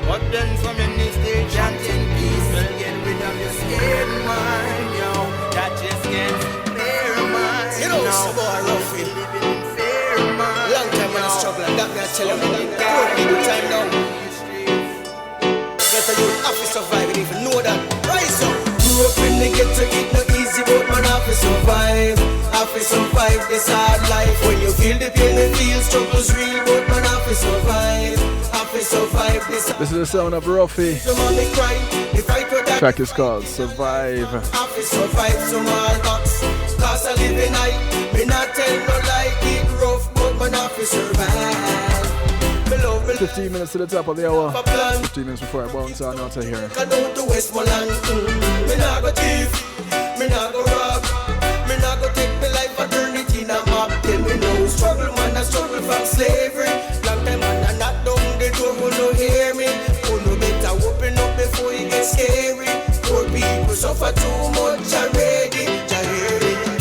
But then some in this day chanting peace will get rid of your scared mind, yo. That just can't keep their mind. You know, it's a boy Ruffy. Living in fear, mind. Long time when I struggle, and that me I tell you, poor people time now. Get a youth have to survive, and if you know that, rise up. Grew up in the ghetto, it no easy, but man have to survive. Have to survive this hard life. When you feel the pain and feel struggles real, but man have to survive. Have to survive this. This is the sound of Ruffy. So mommy cry, if I could the track is called Survive. Have to survive some hard box. Cause I live in night. Me not tell no lie, it rough, but man have to survive. 15 minutes to the top of the hour. 15 minutes before I bounce on out of here. I don't to Westmoreland. Me not go thief. Me not go rob. Me not go take me life and turn it in a map. Tell me no struggle, man. I struggle from slavery. Long time man, I knock down the door, who no hear me. Who no better open up before it gets scary. Poor people suffer too much already.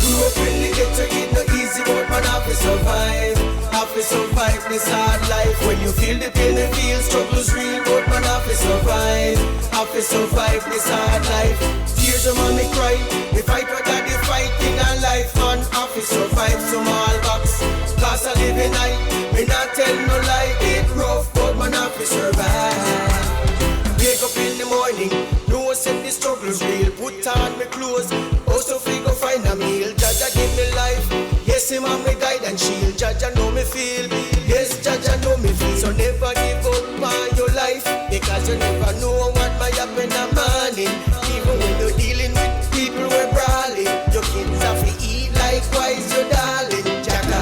Grew up in the ghetto, it no easy, but man have to survive. Have to survive this hard life. When you feel the pain and feel struggles real, but man have to survive. Have to survive this hard life. Tears of mommy cry. We fight what are the fight in our life, man. Have to survive some all box. Cause I live in night. Me not tell no lie, it rough, but man have to survive. Wake up in the morning, know set the struggles real. Put on my clothes, also free go find a meal. Jaja give me life. Yes, him and me guide and shield. Jaja know me feel. Yes, Jaja know me feel. So never give up on your life, because you never know what might happen in the morning. Even when you're dealing with people who are brawling, your kids have to eat likewise, your darling. Jaja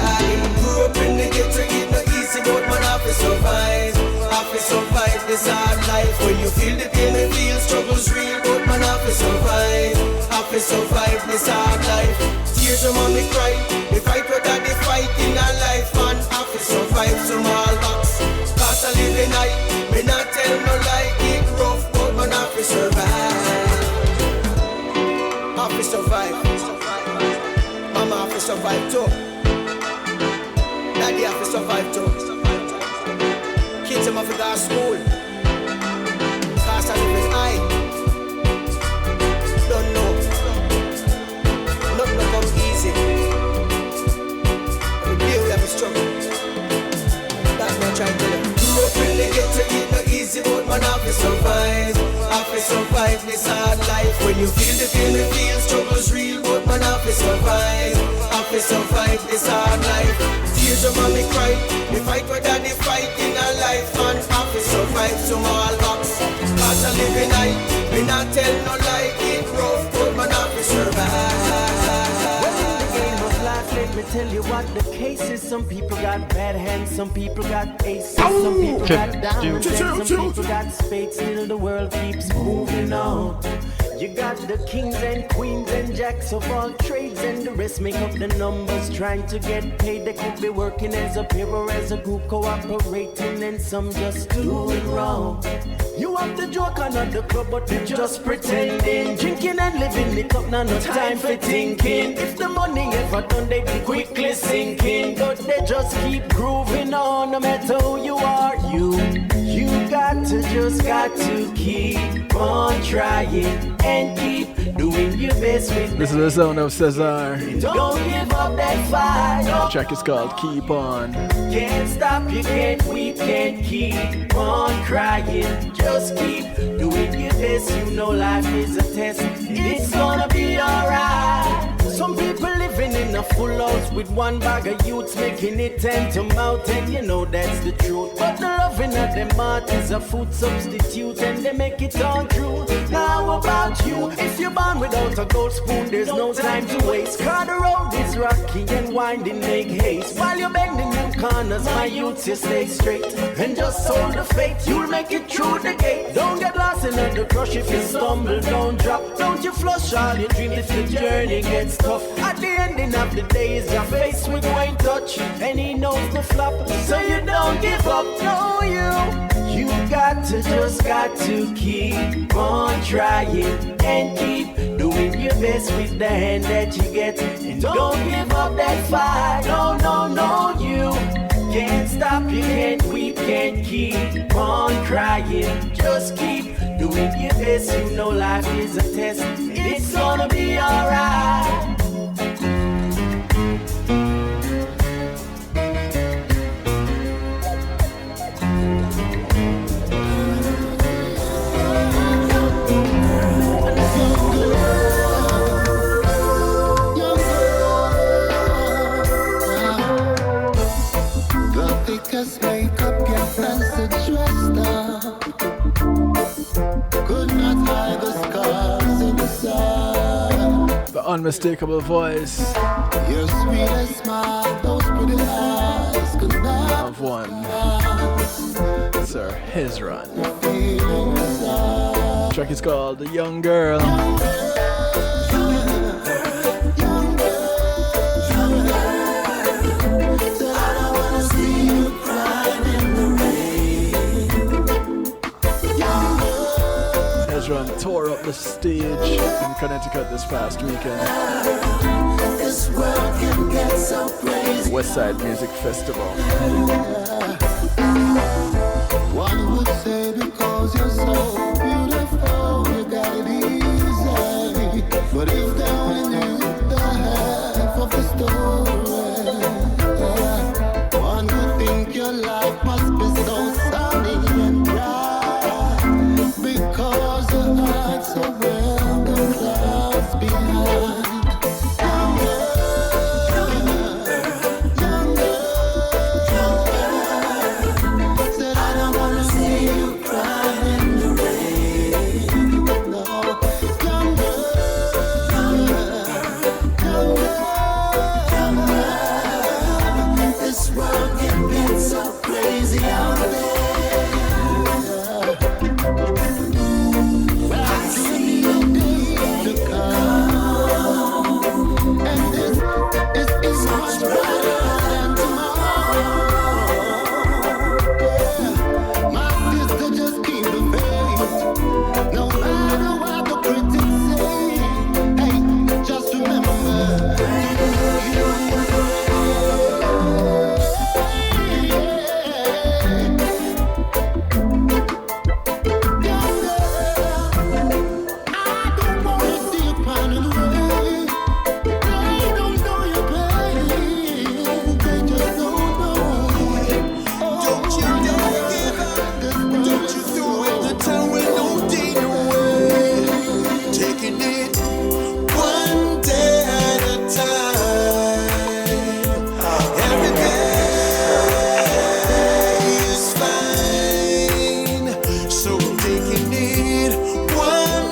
grew up in the ghetto, it no easy, but man have to survive. Have to survive this hard life. When you feel the pain and feel struggles real, but man have to survive. Have to survive this hard life. Tears of mommy cry. We fight what are the fight in our life, man. Have to survive some all box. Cause I live in night. Me not tell no lie, it rough, but man have to survive. Have to survive. Mama have to survive too. Daddy have to survive too. Kids them have to go to school. Cause I live in high. Don't know. Nothing comes easy. Every day we have a struggle. That's what I'm trying to tell you. Grew up in the ghetto, it no easy, but man have to survive. Have to survive this hard life. When you feel the pain and feel struggles real, but man have to survive. Have to survive this hard life. Tears of mommy cry. We fight what are the fight in our life, man. Have to survive some all box. Cause I live in night. We not tell no lie, it rough, but man have to survive. Well, in the game of life, let me tell you what the case is. Some people got bad hands, some people got aces, some people got diamonds, and some people got spades. Still the world keeps moving on. You got the kings and queens and jacks of all trades, and the rest make up the numbers trying to get paid. They could be working as a pair or as a group cooperating, and some just doing wrong. You have the joke on at the club, but they're just pretending. Drinking and living it up, now no time for thinking. If the money ever done, they be quickly sinking. But they just keep grooving on, no matter who you are. You got to keep on trying and keep doing your best with This is the sound of Cesar. Don't give up that fight. The track is called Keep On. Can't stop, you can't weep, can't keep on crying. Just keep doing your best. You know life is a test. It's gonna be alright. Some people living in a full house with one bag of youths, making it 10 to mouth, and you know that's the truth. But the loving of them heart is a food substitute, and they make it all true. Now how about you? If you're born without a gold spoon, there's no time to waste. Car the road is rocky and winding, make haste. While you're bending them corners, my youth, you stay straight and just hold the faith. You'll make it through the gate. Don't get lost in the crush. If you stumble, don't drop. Don't you flush all your dreams if the journey gets tough. At the ending of the day is your face with Wayne touch, and he knows the flop, so you don't give up. No, you got to keep on trying and keep doing your best with the hand that you get, and don't give up that fight. No, you can't stop, you can't weep, can't keep on crying. Just keep doing your best. You know life is a test, it's gonna be alright. Just make up your fancy dressed up. Could not hide the scars in the sun. The unmistakable voice. Your sweetest smile, those pretty eyes could not of one Sir Hezron. The track is called The Young Girl. Tore up the stage in Connecticut this past weekend. This world can get so crazy. Westside Music Festival. One would say because you're so beautiful, you got it easy. But if they only knew the half of the story, one would think your life must be so sunny and bright. Because the heart's so well, the clouds behind. Said I don't wanna see you cry in the rain. No, younger. This world can get so crazy out there.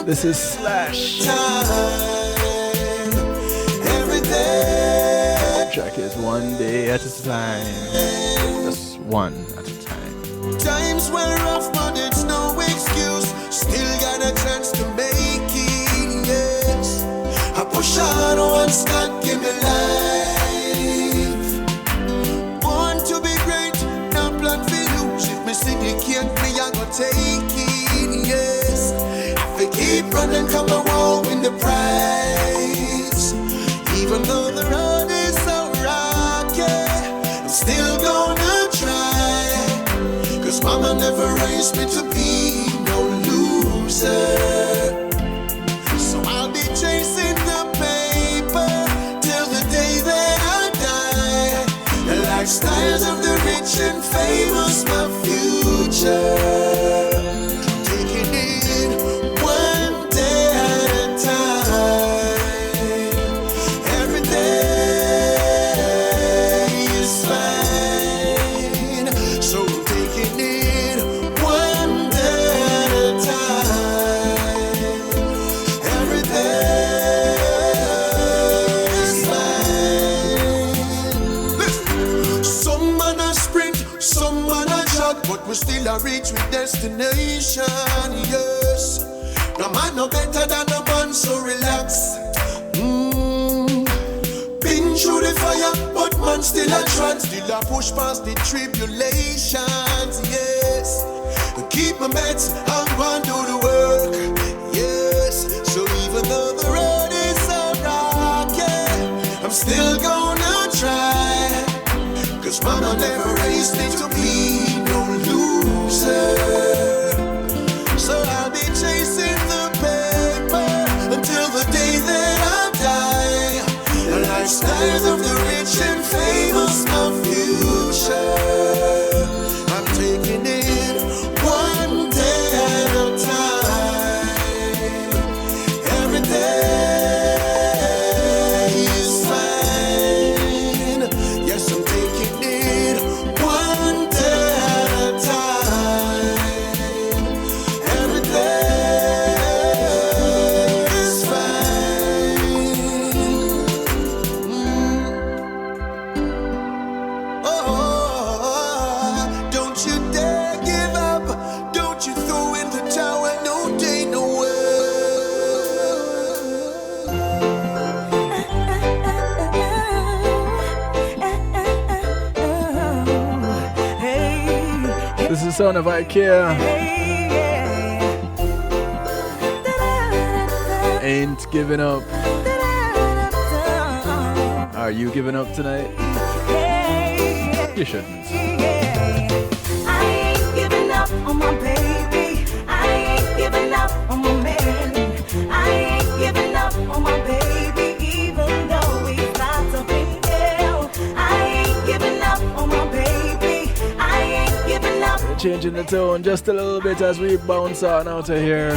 This is Slash. The track is one day at a time. Just one at a time. Times were rough, but it's no excuse. Still got a chance to make it, yes. I push on once, God give me life. Born to be great, now plan for lose. If me syndicate me, I go take it, yes. If I keep running, come a wall win the prize. Even though the road is so rocky, I'm still gonna try. Cause mama never raised me to be no loser. So I'll be chasing the paper till the day that I die. The lifestyles of the rich and famous, my future. Taking it one day at a time. Every day is fine. So taking it one day at a time. Every day is fine. Listen. Some man a sprint, some man a jog, but we still a reach with destination, yes. No man no better than a man, so relax. Been through the fire, but man still a trance. Still a push past the tribulations, yes. Keep my meds, I'm gonna do the work, yes. So even though the road is so rocky, I'm still gonna try. Cause mama never raised me to be no loser. So I'll be chasing the paper until the day that I die. The lifestyles of the rich and famous, my future. I'm taking it one day at a time. Every day is fine. Yes, I'm taking it one day at a time. Every day is fine. Oh, don't you dare give up. Don't you throw in the towel. No day, no This is the sound of IKEA. Ain't giving up. Are you giving up tonight? You shouldn't. I ain't giving up on my baby. I ain't giving up on my man. I ain't giving up on my baby, even though he's not up in hell. I ain't giving up on my baby. I ain't giving up. Changing the tone just a little bit as we bounce on out of here.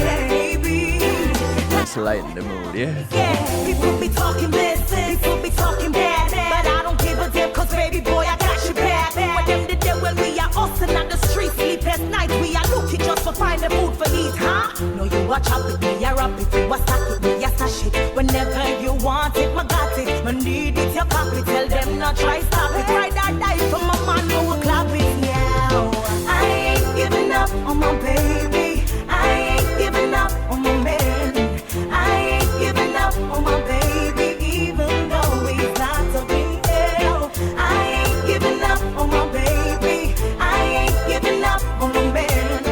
Let's lighten the mood, yeah? Yeah, people be talking this, people be talking bad, but I don't give a damn, cause baby boy, I got you bad. What them did there when we are hustling on the street, sleepless nights, we are looking just for finding food for eat, huh? No, you watch out with me, I rap it, you a stack it, me a stash it. Whenever you want it, I got it. I need it, you copy, tell them not try stop it. Ride or die for my man, no will clap it, yeah. I ain't giving up on my baby. I ain't giving up on my man. I ain't giving up on my baby, even though he's not up in hell. I ain't giving up on my baby. I ain't giving up on my man.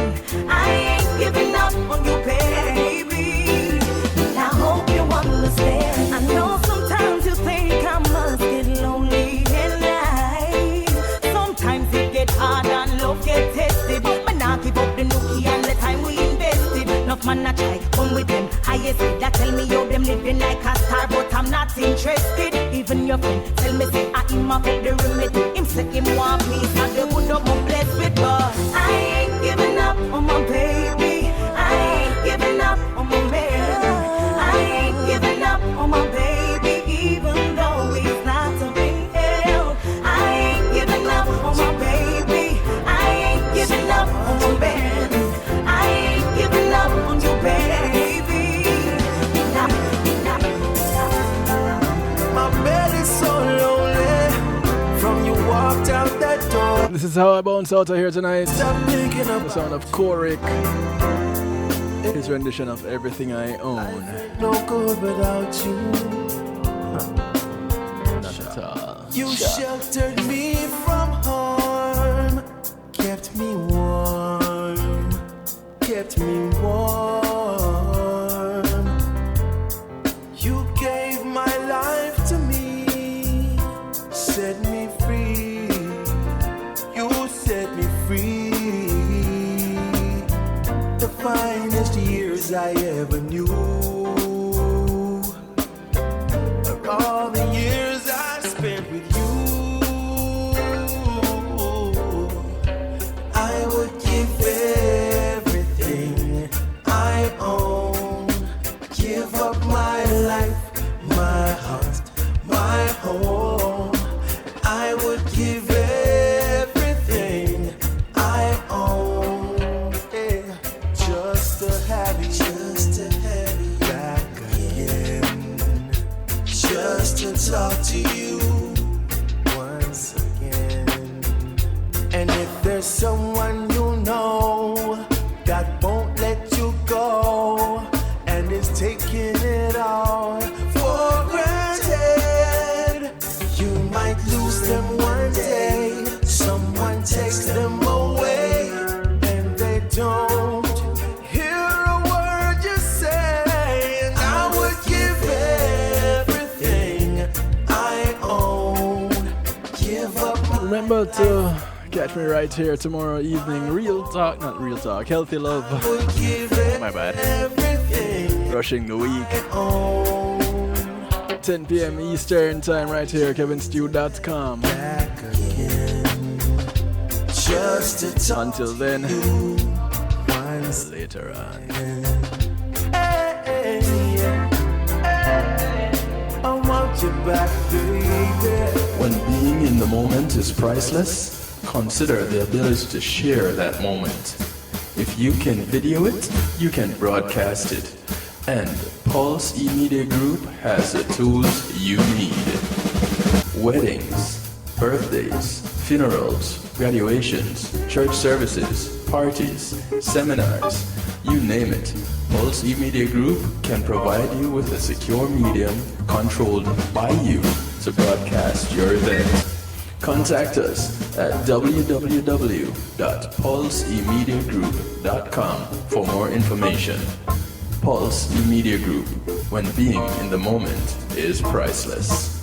I ain't giving up on you, baby. I hope you understand. I know sometimes you think I must get lonely in life. Sometimes it get hard and love get tested. But now give up the nookie and the time we invested. Enough man I try, come with them. Highest bid that tell me yo them living like a star, but I'm not interested. Even your friend tell me say I him up the remedy. Him say him want peace and the good up my blessed with, but I ain't giving up on my baby. I ain't giving up on my man. I ain't giving up on my baby, even though he's not up in hell. I ain't giving up on my baby. I ain't giving up on my man. I ain't giving up on you, baby. My bed is so lonely. walked out that door. This is how I bounce out of here tonight. Stop thinking The about sound of Korik. His rendition of Everything I Own. no good without you. Not at all. You sheltered me from harm, kept me warm, kept me warm. You gave my life to me, set me free. You set me free. The finest years I ever knew are all the years I spent with you. I would give everything I own, give up my life, my heart, my home. I would give everything I own, yeah, just to have you back again, just to talk to you once again. And if there's someone you know that won't let you go and is taking it all for granted, you might lose them one day. Someone takes them away and they don't hear a word you say. And I would give everything I own, give up my Remember to catch me right here tomorrow evening. Real talk, not real talk. Healthy love. My bad. Rushing the week. 10 p.m. Eastern time right here. KevinStew.com. Until then, later on. I want you back, baby. When being in the moment is priceless, consider the ability to share that moment. If you can video it, you can broadcast it. And Pulse E-Media Group has the tools you need. Weddings, birthdays, funerals, graduations, church services, parties, seminars, you name it. Pulse E-Media Group can provide you with a secure medium controlled by you to broadcast your event. Contact us at www.pulsemediagroup.com for more information. Pulse E-Media Group, when being in the moment is priceless.